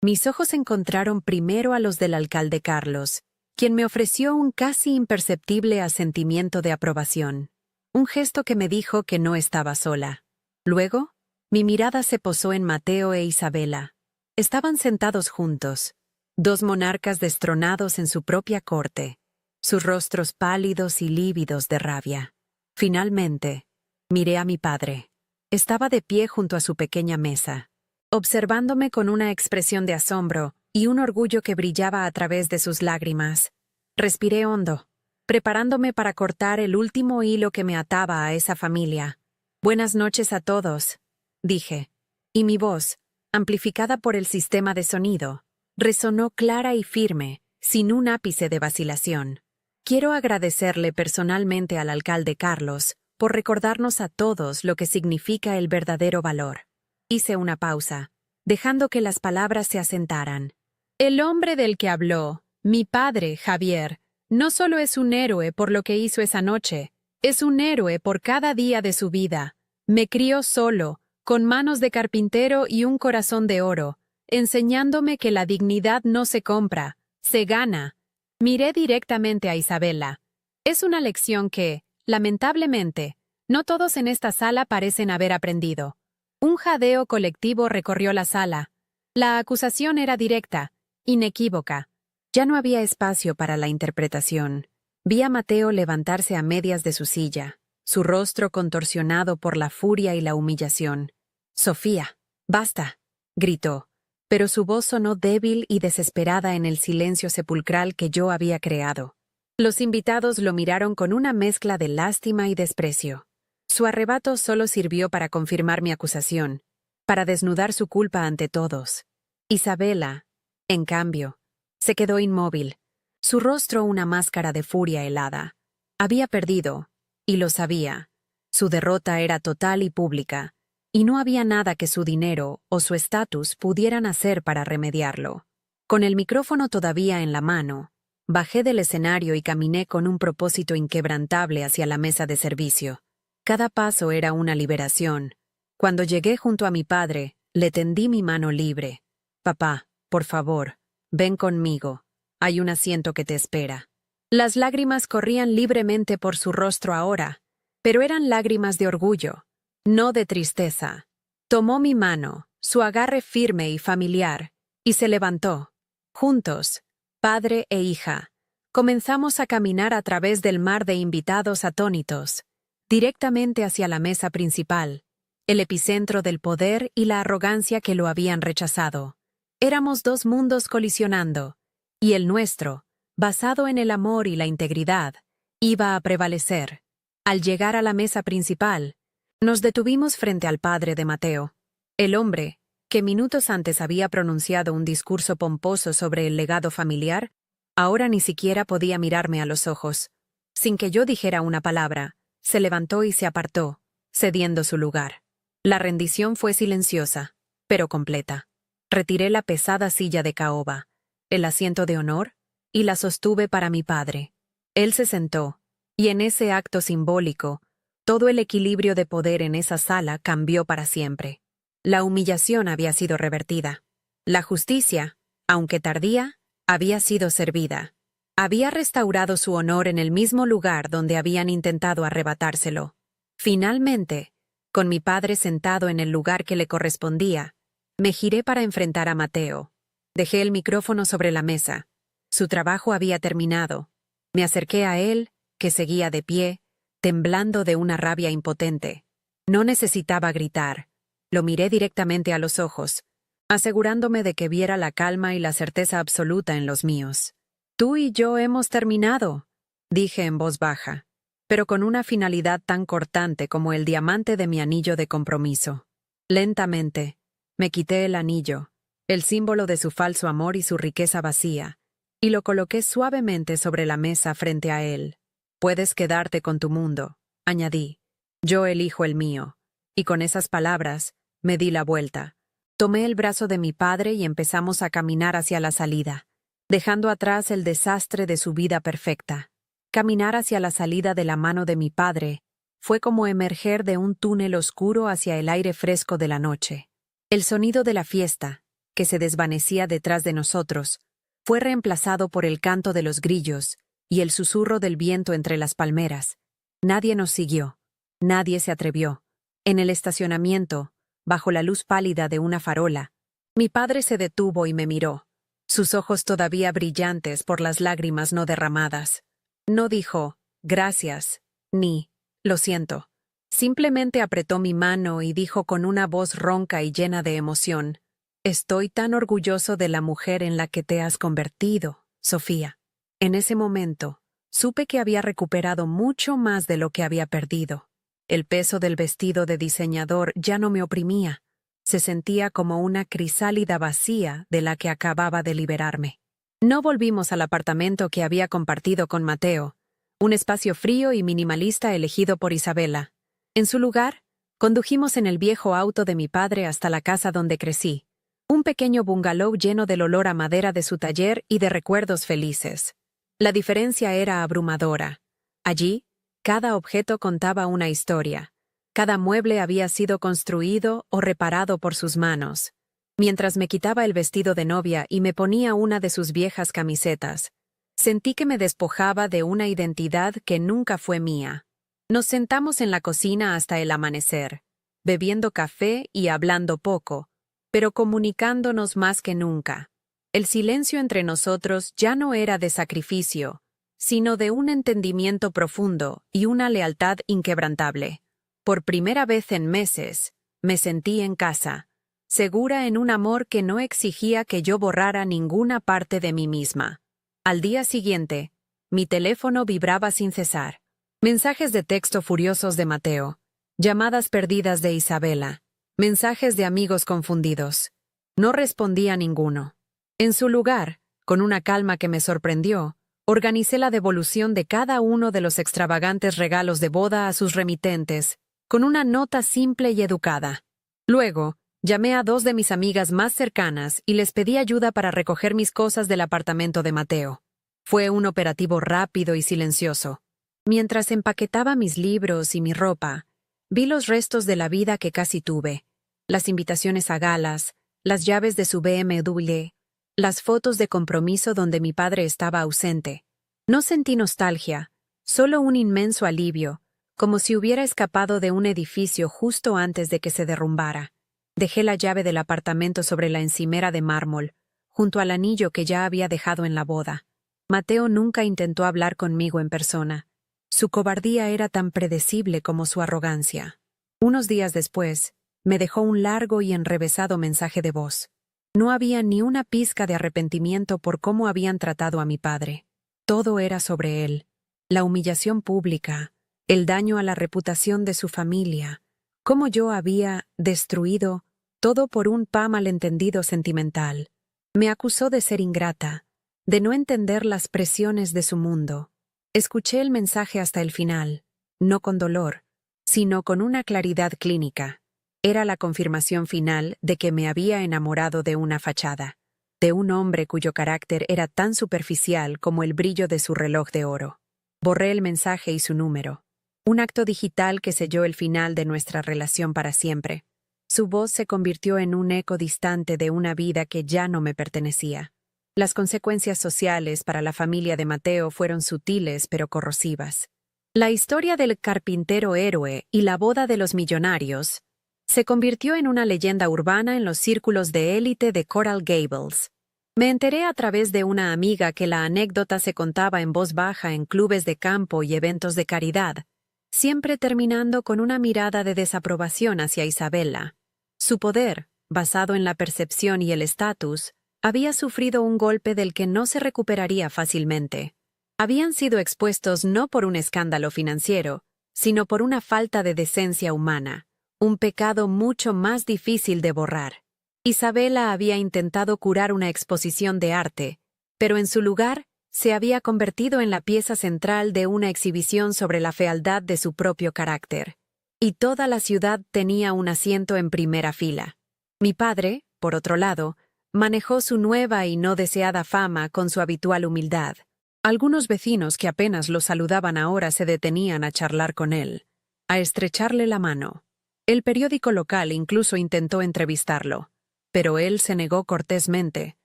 Mis ojos encontraron primero a los del alcalde Carlos, quien me ofreció un casi imperceptible asentimiento de aprobación. Un gesto que me dijo que no estaba sola. Luego, Mi mirada se posó en Mateo e Isabela. Estaban sentados juntos, dos monarcas destronados en su propia corte, sus rostros pálidos y lívidos de rabia. Finalmente, miré a mi padre. Estaba de pie junto a su pequeña mesa, observándome con una expresión de asombro y un orgullo que brillaba a través de sus lágrimas. Respiré hondo, preparándome para cortar el último hilo que me ataba a esa familia. «Buenas noches a todos», dije, y mi voz, amplificada por el sistema de sonido, resonó clara y firme, sin un ápice de vacilación. Quiero agradecerle personalmente al alcalde Carlos por recordarnos a todos lo que significa el verdadero valor. Hice una pausa, dejando que las palabras se asentaran. El hombre del que habló, mi padre, Javier, no solo es un héroe por lo que hizo esa noche, es un héroe por cada día de su vida. Me crió solo, con manos de carpintero y un corazón de oro, enseñándome que la dignidad no se compra, se gana. Miré directamente a Isabela. Es una lección que, lamentablemente, no todos en esta sala parecen haber aprendido. Un jadeo colectivo recorrió la sala. La acusación era directa, inequívoca. Ya no había espacio para la interpretación. Vi a Mateo levantarse a medias de su silla, su rostro contorsionado por la furia y la humillación. «Sofía, basta», gritó, pero su voz sonó débil y desesperada en el silencio sepulcral que yo había creado. Los invitados lo miraron con una mezcla de lástima y desprecio. Su arrebato solo sirvió para confirmar mi acusación, para desnudar su culpa ante todos. Isabela, en cambio, se quedó inmóvil, su rostro una máscara de furia helada. Había perdido, y lo sabía. Su derrota era total y pública, y no había nada que su dinero o su estatus pudieran hacer para remediarlo. Con el micrófono todavía en la mano, bajé del escenario y caminé con un propósito inquebrantable hacia la mesa de servicio. Cada paso era una liberación. Cuando llegué junto a mi padre, le tendí mi mano libre. «Papá, por favor, ven conmigo. Hay un asiento que te espera». Las lágrimas corrían libremente por su rostro ahora, pero eran lágrimas de orgullo, no de tristeza. Tomó mi mano, su agarre firme y familiar, y se levantó. Juntos, padre e hija, comenzamos a caminar a través del mar de invitados atónitos, directamente hacia la mesa principal, el epicentro del poder y la arrogancia que lo habían rechazado. Éramos dos mundos colisionando, y el nuestro, basado en el amor y la integridad, iba a prevalecer. Al llegar a la mesa principal, nos detuvimos frente al padre de Mateo. El hombre, que minutos antes había pronunciado un discurso pomposo sobre el legado familiar, ahora ni siquiera podía mirarme a los ojos. Sin que yo dijera una palabra, se levantó y se apartó, cediendo su lugar. La rendición fue silenciosa, pero completa. Retiré la pesada silla de caoba, el asiento de honor, y la sostuve para mi padre. Él se sentó, y en ese acto simbólico, todo el equilibrio de poder en esa sala cambió para siempre. La humillación había sido revertida. La justicia, aunque tardía, había sido servida. Había restaurado su honor en el mismo lugar donde habían intentado arrebatárselo. Finalmente, con mi padre sentado en el lugar que le correspondía, me giré para enfrentar a Mateo. Dejé el micrófono sobre la mesa. Su trabajo había terminado. Me acerqué a él, que seguía de pie, temblando de una rabia impotente. No necesitaba gritar. Lo miré directamente a los ojos, asegurándome de que viera la calma y la certeza absoluta en los míos. «Tú y yo hemos terminado», dije en voz baja, pero con una finalidad tan cortante como el diamante de mi anillo de compromiso. Lentamente, me quité el anillo, el símbolo de su falso amor y su riqueza vacía, y lo coloqué suavemente sobre la mesa frente a él. «Puedes quedarte con tu mundo», añadí. «Yo elijo el mío». Y con esas palabras, me di la vuelta. Tomé el brazo de mi padre y empezamos a caminar hacia la salida, dejando atrás el desastre de su vida perfecta. Caminar hacia la salida de la mano de mi padre fue como emerger de un túnel oscuro hacia el aire fresco de la noche. El sonido de la fiesta, que se desvanecía detrás de nosotros, fue reemplazado por el canto de los grillos y el susurro del viento entre las palmeras. Nadie nos siguió. Nadie se atrevió. En el estacionamiento, bajo la luz pálida de una farola. Mi padre se detuvo y me miró, sus ojos todavía brillantes por las lágrimas no derramadas. No dijo, gracias, ni, lo siento. Simplemente apretó mi mano y dijo con una voz ronca y llena de emoción, estoy tan orgulloso de la mujer en la que te has convertido, Sofía. En ese momento, supe que había recuperado mucho más de lo que había perdido. El peso del vestido de diseñador ya no me oprimía. Se sentía como una crisálida vacía de la que acababa de liberarme. No volvimos al apartamento que había compartido con Mateo, un espacio frío y minimalista elegido por Isabela. En su lugar, condujimos en el viejo auto de mi padre hasta la casa donde crecí, un pequeño bungalow lleno del olor a madera de su taller y de recuerdos felices. La diferencia era abrumadora. Allí, cada objeto contaba una historia. Cada mueble había sido construido o reparado por sus manos. Mientras me quitaba el vestido de novia y me ponía una de sus viejas camisetas, sentí que me despojaba de una identidad que nunca fue mía. Nos sentamos en la cocina hasta el amanecer, bebiendo café y hablando poco, pero comunicándonos más que nunca. El silencio entre nosotros ya no era de sacrificio, sino de un entendimiento profundo y una lealtad inquebrantable. Por primera vez en meses, me sentí en casa, segura en un amor que no exigía que yo borrara ninguna parte de mí misma. Al día siguiente, mi teléfono vibraba sin cesar. Mensajes de texto furiosos de Mateo, llamadas perdidas de Isabela, mensajes de amigos confundidos. No respondí a ninguno. En su lugar, con una calma que me sorprendió, organicé la devolución de cada uno de los extravagantes regalos de boda a sus remitentes, con una nota simple y educada. Luego, llamé a 2 de mis amigas más cercanas y les pedí ayuda para recoger mis cosas del apartamento de Mateo. Fue un operativo rápido y silencioso. Mientras empaquetaba mis libros y mi ropa, vi los restos de la vida que casi tuve, las invitaciones a galas, las llaves de su BMW, las fotos de compromiso donde mi padre estaba ausente. No sentí nostalgia, solo un inmenso alivio, como si hubiera escapado de un edificio justo antes de que se derrumbara. Dejé la llave del apartamento sobre la encimera de mármol, junto al anillo que ya había dejado en la boda. Mateo nunca intentó hablar conmigo en persona. Su cobardía era tan predecible como su arrogancia. Unos días después, me dejó un largo y enrevesado mensaje de voz. No había ni una pizca de arrepentimiento por cómo habían tratado a mi padre. Todo era sobre él. La humillación pública, el daño a la reputación de su familia, cómo yo había destruido todo por un malentendido sentimental. Me acusó de ser ingrata, de no entender las presiones de su mundo. Escuché el mensaje hasta el final, no con dolor, sino con una claridad clínica. Era la confirmación final de que me había enamorado de una fachada, de un hombre cuyo carácter era tan superficial como el brillo de su reloj de oro. Borré el mensaje y su número. Un acto digital que selló el final de nuestra relación para siempre. Su voz se convirtió en un eco distante de una vida que ya no me pertenecía. Las consecuencias sociales para la familia de Mateo fueron sutiles pero corrosivas. La historia del carpintero héroe y la boda de los millonarios se convirtió en una leyenda urbana en los círculos de élite de Coral Gables. Me enteré a través de una amiga que la anécdota se contaba en voz baja en clubes de campo y eventos de caridad, siempre terminando con una mirada de desaprobación hacia Isabela. Su poder, basado en la percepción y el estatus, había sufrido un golpe del que no se recuperaría fácilmente. Habían sido expuestos no por un escándalo financiero, sino por una falta de decencia humana, un pecado mucho más difícil de borrar. Isabela había intentado curar una exposición de arte, pero en su lugar se había convertido en la pieza central de una exhibición sobre la fealdad de su propio carácter. Y toda la ciudad tenía un asiento en primera fila. Mi padre, por otro lado, manejó su nueva y no deseada fama con su habitual humildad. Algunos vecinos que apenas lo saludaban ahora se detenían a charlar con él, a estrecharle la mano. El periódico local incluso intentó entrevistarlo, pero él se negó cortésmente,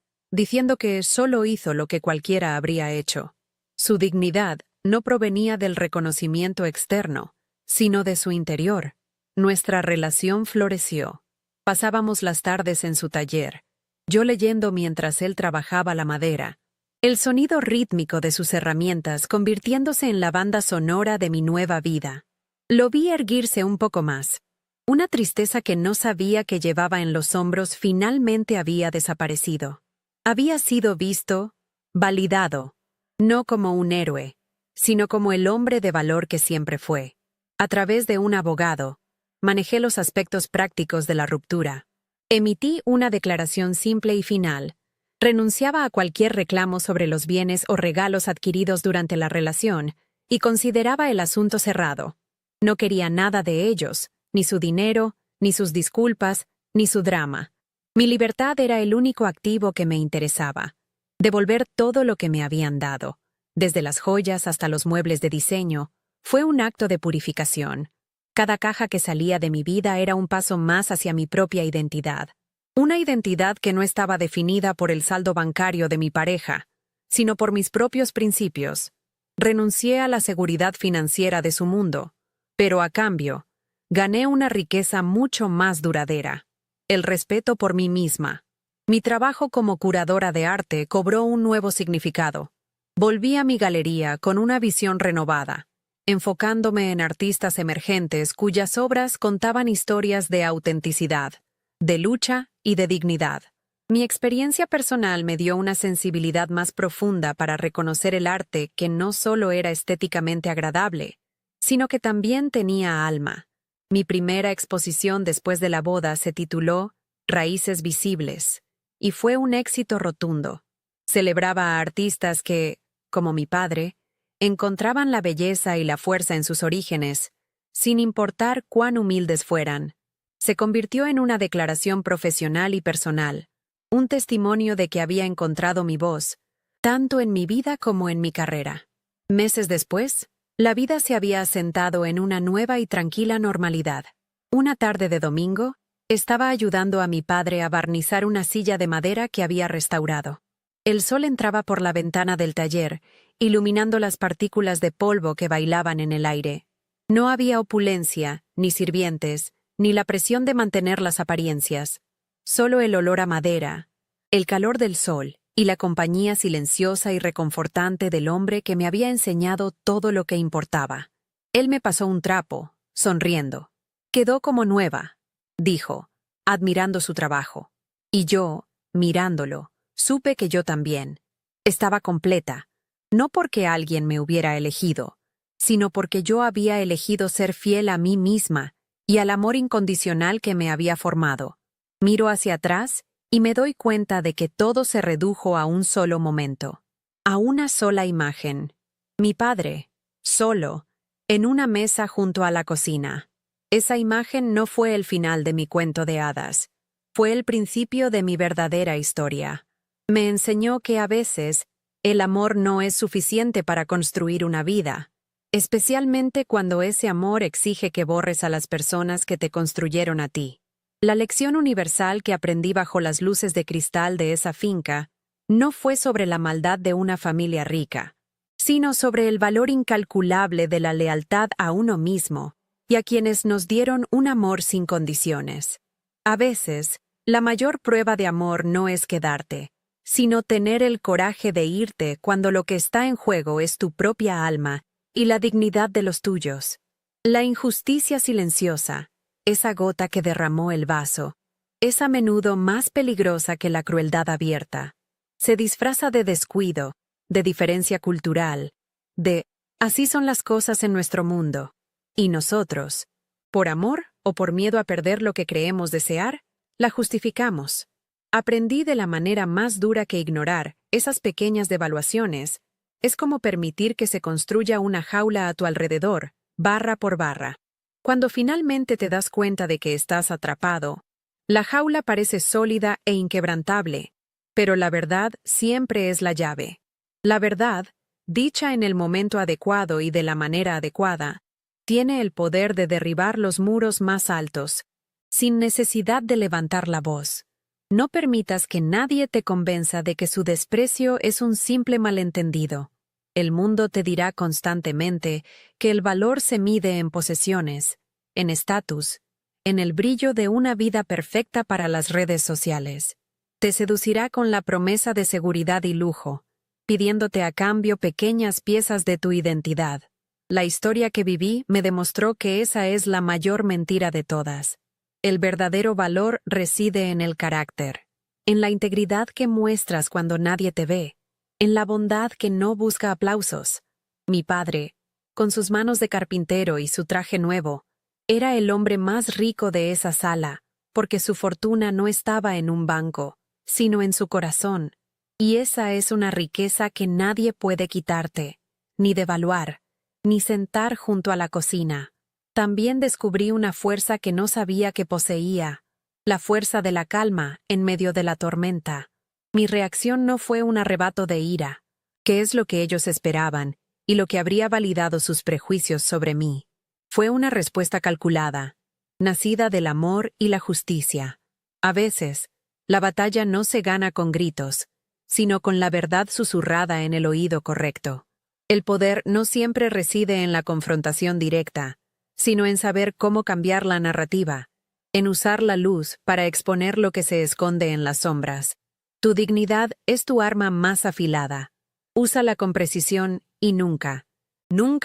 diciendo que solo hizo lo que cualquiera habría hecho. Su dignidad no provenía del reconocimiento externo, sino de su interior. Nuestra relación floreció. Pasábamos las tardes en su taller, yo leyendo mientras él trabajaba la madera, el sonido rítmico de sus herramientas convirtiéndose en la banda sonora de mi nueva vida. Lo vi erguirse un poco más. Una tristeza que no sabía que llevaba en los hombros finalmente había desaparecido. Había sido visto, validado, no como un héroe, sino como el hombre de valor que siempre fue. A través de un abogado, manejé los aspectos prácticos de la ruptura. Emití una declaración simple y final. Renunciaba a cualquier reclamo sobre los bienes o regalos adquiridos durante la relación y consideraba el asunto cerrado. No quería nada de ellos, ni su dinero, ni sus disculpas, ni su drama. Mi libertad era el único activo que me interesaba. Devolver todo lo que me habían dado, desde las joyas hasta los muebles de diseño, fue un acto de purificación. Cada caja que salía de mi vida era un paso más hacia mi propia identidad. Una identidad que no estaba definida por el saldo bancario de mi pareja, sino por mis propios principios. Renuncié a la seguridad financiera de su mundo, pero a cambio, gané una riqueza mucho más duradera: el respeto por mí misma. Mi trabajo como curadora de arte cobró un nuevo significado. Volví a mi galería con una visión renovada, enfocándome en artistas emergentes cuyas obras contaban historias de autenticidad, de lucha y de dignidad. Mi experiencia personal me dio una sensibilidad más profunda para reconocer el arte que no solo era estéticamente agradable, sino que también tenía alma. Mi primera exposición después de la boda se tituló Raíces Visibles, y fue un éxito rotundo. Celebraba a artistas que, como mi padre, encontraban la belleza y la fuerza en sus orígenes, sin importar cuán humildes fueran. Se convirtió en una declaración profesional y personal, un testimonio de que había encontrado mi voz, tanto en mi vida como en mi carrera. Meses después, la vida se había asentado en una nueva y tranquila normalidad. Una tarde de domingo, estaba ayudando a mi padre a barnizar una silla de madera que había restaurado. El sol entraba por la ventana del taller, iluminando las partículas de polvo que bailaban en el aire. No había opulencia, ni sirvientes, ni la presión de mantener las apariencias. Solo el olor a madera, el calor del sol y la compañía silenciosa y reconfortante del hombre que me había enseñado todo lo que importaba. Él me pasó un trapo, sonriendo. «Quedó como nueva», dijo, admirando su trabajo. Y yo, mirándolo, supe que yo también. Estaba completa, no porque alguien me hubiera elegido, sino porque yo había elegido ser fiel a mí misma y al amor incondicional que me había formado. Miro hacia atrás y me doy cuenta de que todo se redujo a un solo momento, a una sola imagen. Mi padre, solo, en una mesa junto a la cocina. Esa imagen no fue el final de mi cuento de hadas, fue el principio de mi verdadera historia. Me enseñó que a veces el amor no es suficiente para construir una vida, especialmente cuando ese amor exige que borres a las personas que te construyeron a ti. La lección universal que aprendí bajo las luces de cristal de esa finca no fue sobre la maldad de una familia rica, sino sobre el valor incalculable de la lealtad a uno mismo y a quienes nos dieron un amor sin condiciones. A veces, la mayor prueba de amor no es quedarte, sino tener el coraje de irte cuando lo que está en juego es tu propia alma y la dignidad de los tuyos. La injusticia silenciosa, esa gota que derramó el vaso, es a menudo más peligrosa que la crueldad abierta. Se disfraza de descuido, de diferencia cultural, de «así son las cosas en nuestro mundo». Y nosotros, por amor o por miedo a perder lo que creemos desear, la justificamos. Aprendí de la manera más dura que ignorar esas pequeñas devaluaciones es como permitir que se construya una jaula a tu alrededor, barra por barra. Cuando finalmente te das cuenta de que estás atrapado, la jaula parece sólida e inquebrantable, pero la verdad siempre es la llave. La verdad, dicha en el momento adecuado y de la manera adecuada, tiene el poder de derribar los muros más altos, sin necesidad de levantar la voz. No permitas que nadie te convenza de que su desprecio es un simple malentendido. El mundo te dirá constantemente que el valor se mide en posesiones, en estatus, en el brillo de una vida perfecta para las redes sociales. Te seducirá con la promesa de seguridad y lujo, pidiéndote a cambio pequeñas piezas de tu identidad. La historia que viví me demostró que esa es la mayor mentira de todas. El verdadero valor reside en el carácter, en la integridad que muestras cuando nadie te ve, en la bondad que no busca aplausos. Mi padre, con sus manos de carpintero y su traje nuevo, era el hombre más rico de esa sala, porque su fortuna no estaba en un banco, sino en su corazón. Y esa es una riqueza que nadie puede quitarte, ni devaluar, ni sentar junto a la cocina. También descubrí una fuerza que no sabía que poseía, la fuerza de la calma en medio de la tormenta. Mi reacción no fue un arrebato de ira, que es lo que ellos esperaban, y lo que habría validado sus prejuicios sobre mí. Fue una respuesta calculada, nacida del amor y la justicia. A veces, la batalla no se gana con gritos, sino con la verdad susurrada en el oído correcto. El poder no siempre reside en la confrontación directa, sino en saber cómo cambiar la narrativa, en usar la luz para exponer lo que se esconde en las sombras. Tu dignidad es tu arma más afilada. Úsala con precisión y nunca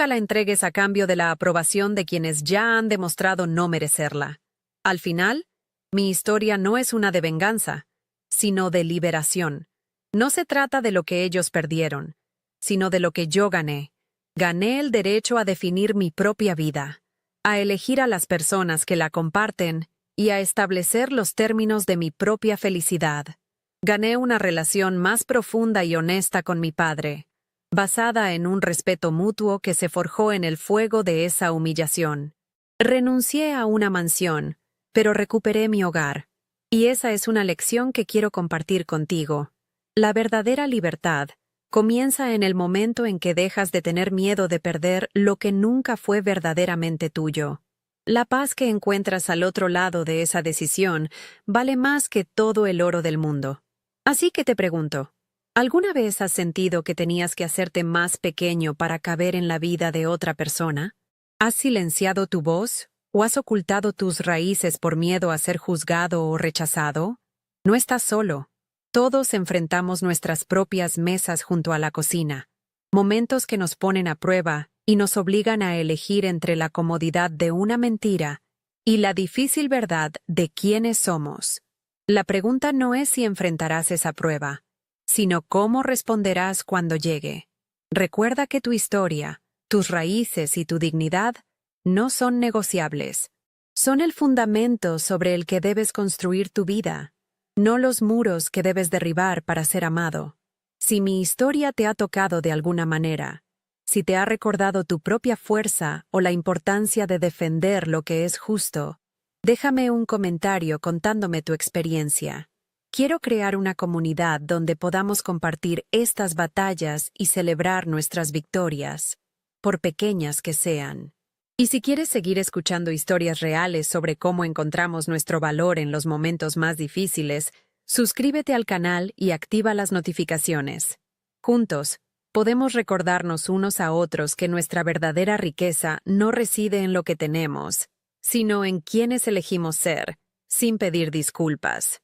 la entregues a cambio de la aprobación de quienes ya han demostrado no merecerla. Al final, mi historia no es una de venganza, sino de liberación. No se trata de lo que ellos perdieron, sino de lo que yo gané. Gané el derecho a definir mi propia vida, a elegir a las personas que la comparten y a establecer los términos de mi propia felicidad. Gané una relación más profunda y honesta con mi padre, basada en un respeto mutuo que se forjó en el fuego de esa humillación. Renuncié a una mansión, pero recuperé mi hogar, y esa es una lección que quiero compartir contigo. La verdadera libertad comienza en el momento en que dejas de tener miedo de perder lo que nunca fue verdaderamente tuyo. La paz que encuentras al otro lado de esa decisión vale más que todo el oro del mundo. Así que te pregunto, ¿alguna vez has sentido que tenías que hacerte más pequeño para caber en la vida de otra persona? ¿Has silenciado tu voz o has ocultado tus raíces por miedo a ser juzgado o rechazado? No estás solo. Todos enfrentamos nuestras propias mesas junto a la cocina, momentos que nos ponen a prueba y nos obligan a elegir entre la comodidad de una mentira y la difícil verdad de quiénes somos. La pregunta no es si enfrentarás esa prueba, sino cómo responderás cuando llegue. Recuerda que tu historia, tus raíces y tu dignidad no son negociables. Son el fundamento sobre el que debes construir tu vida, no los muros que debes derribar para ser amado. Si mi historia te ha tocado de alguna manera, si te ha recordado tu propia fuerza o la importancia de defender lo que es justo, déjame un comentario contándome tu experiencia. Quiero crear una comunidad donde podamos compartir estas batallas y celebrar nuestras victorias, por pequeñas que sean. Y si quieres seguir escuchando historias reales sobre cómo encontramos nuestro valor en los momentos más difíciles, suscríbete al canal y activa las notificaciones. Juntos, podemos recordarnos unos a otros que nuestra verdadera riqueza no reside en lo que tenemos, sino en quienes elegimos ser, sin pedir disculpas.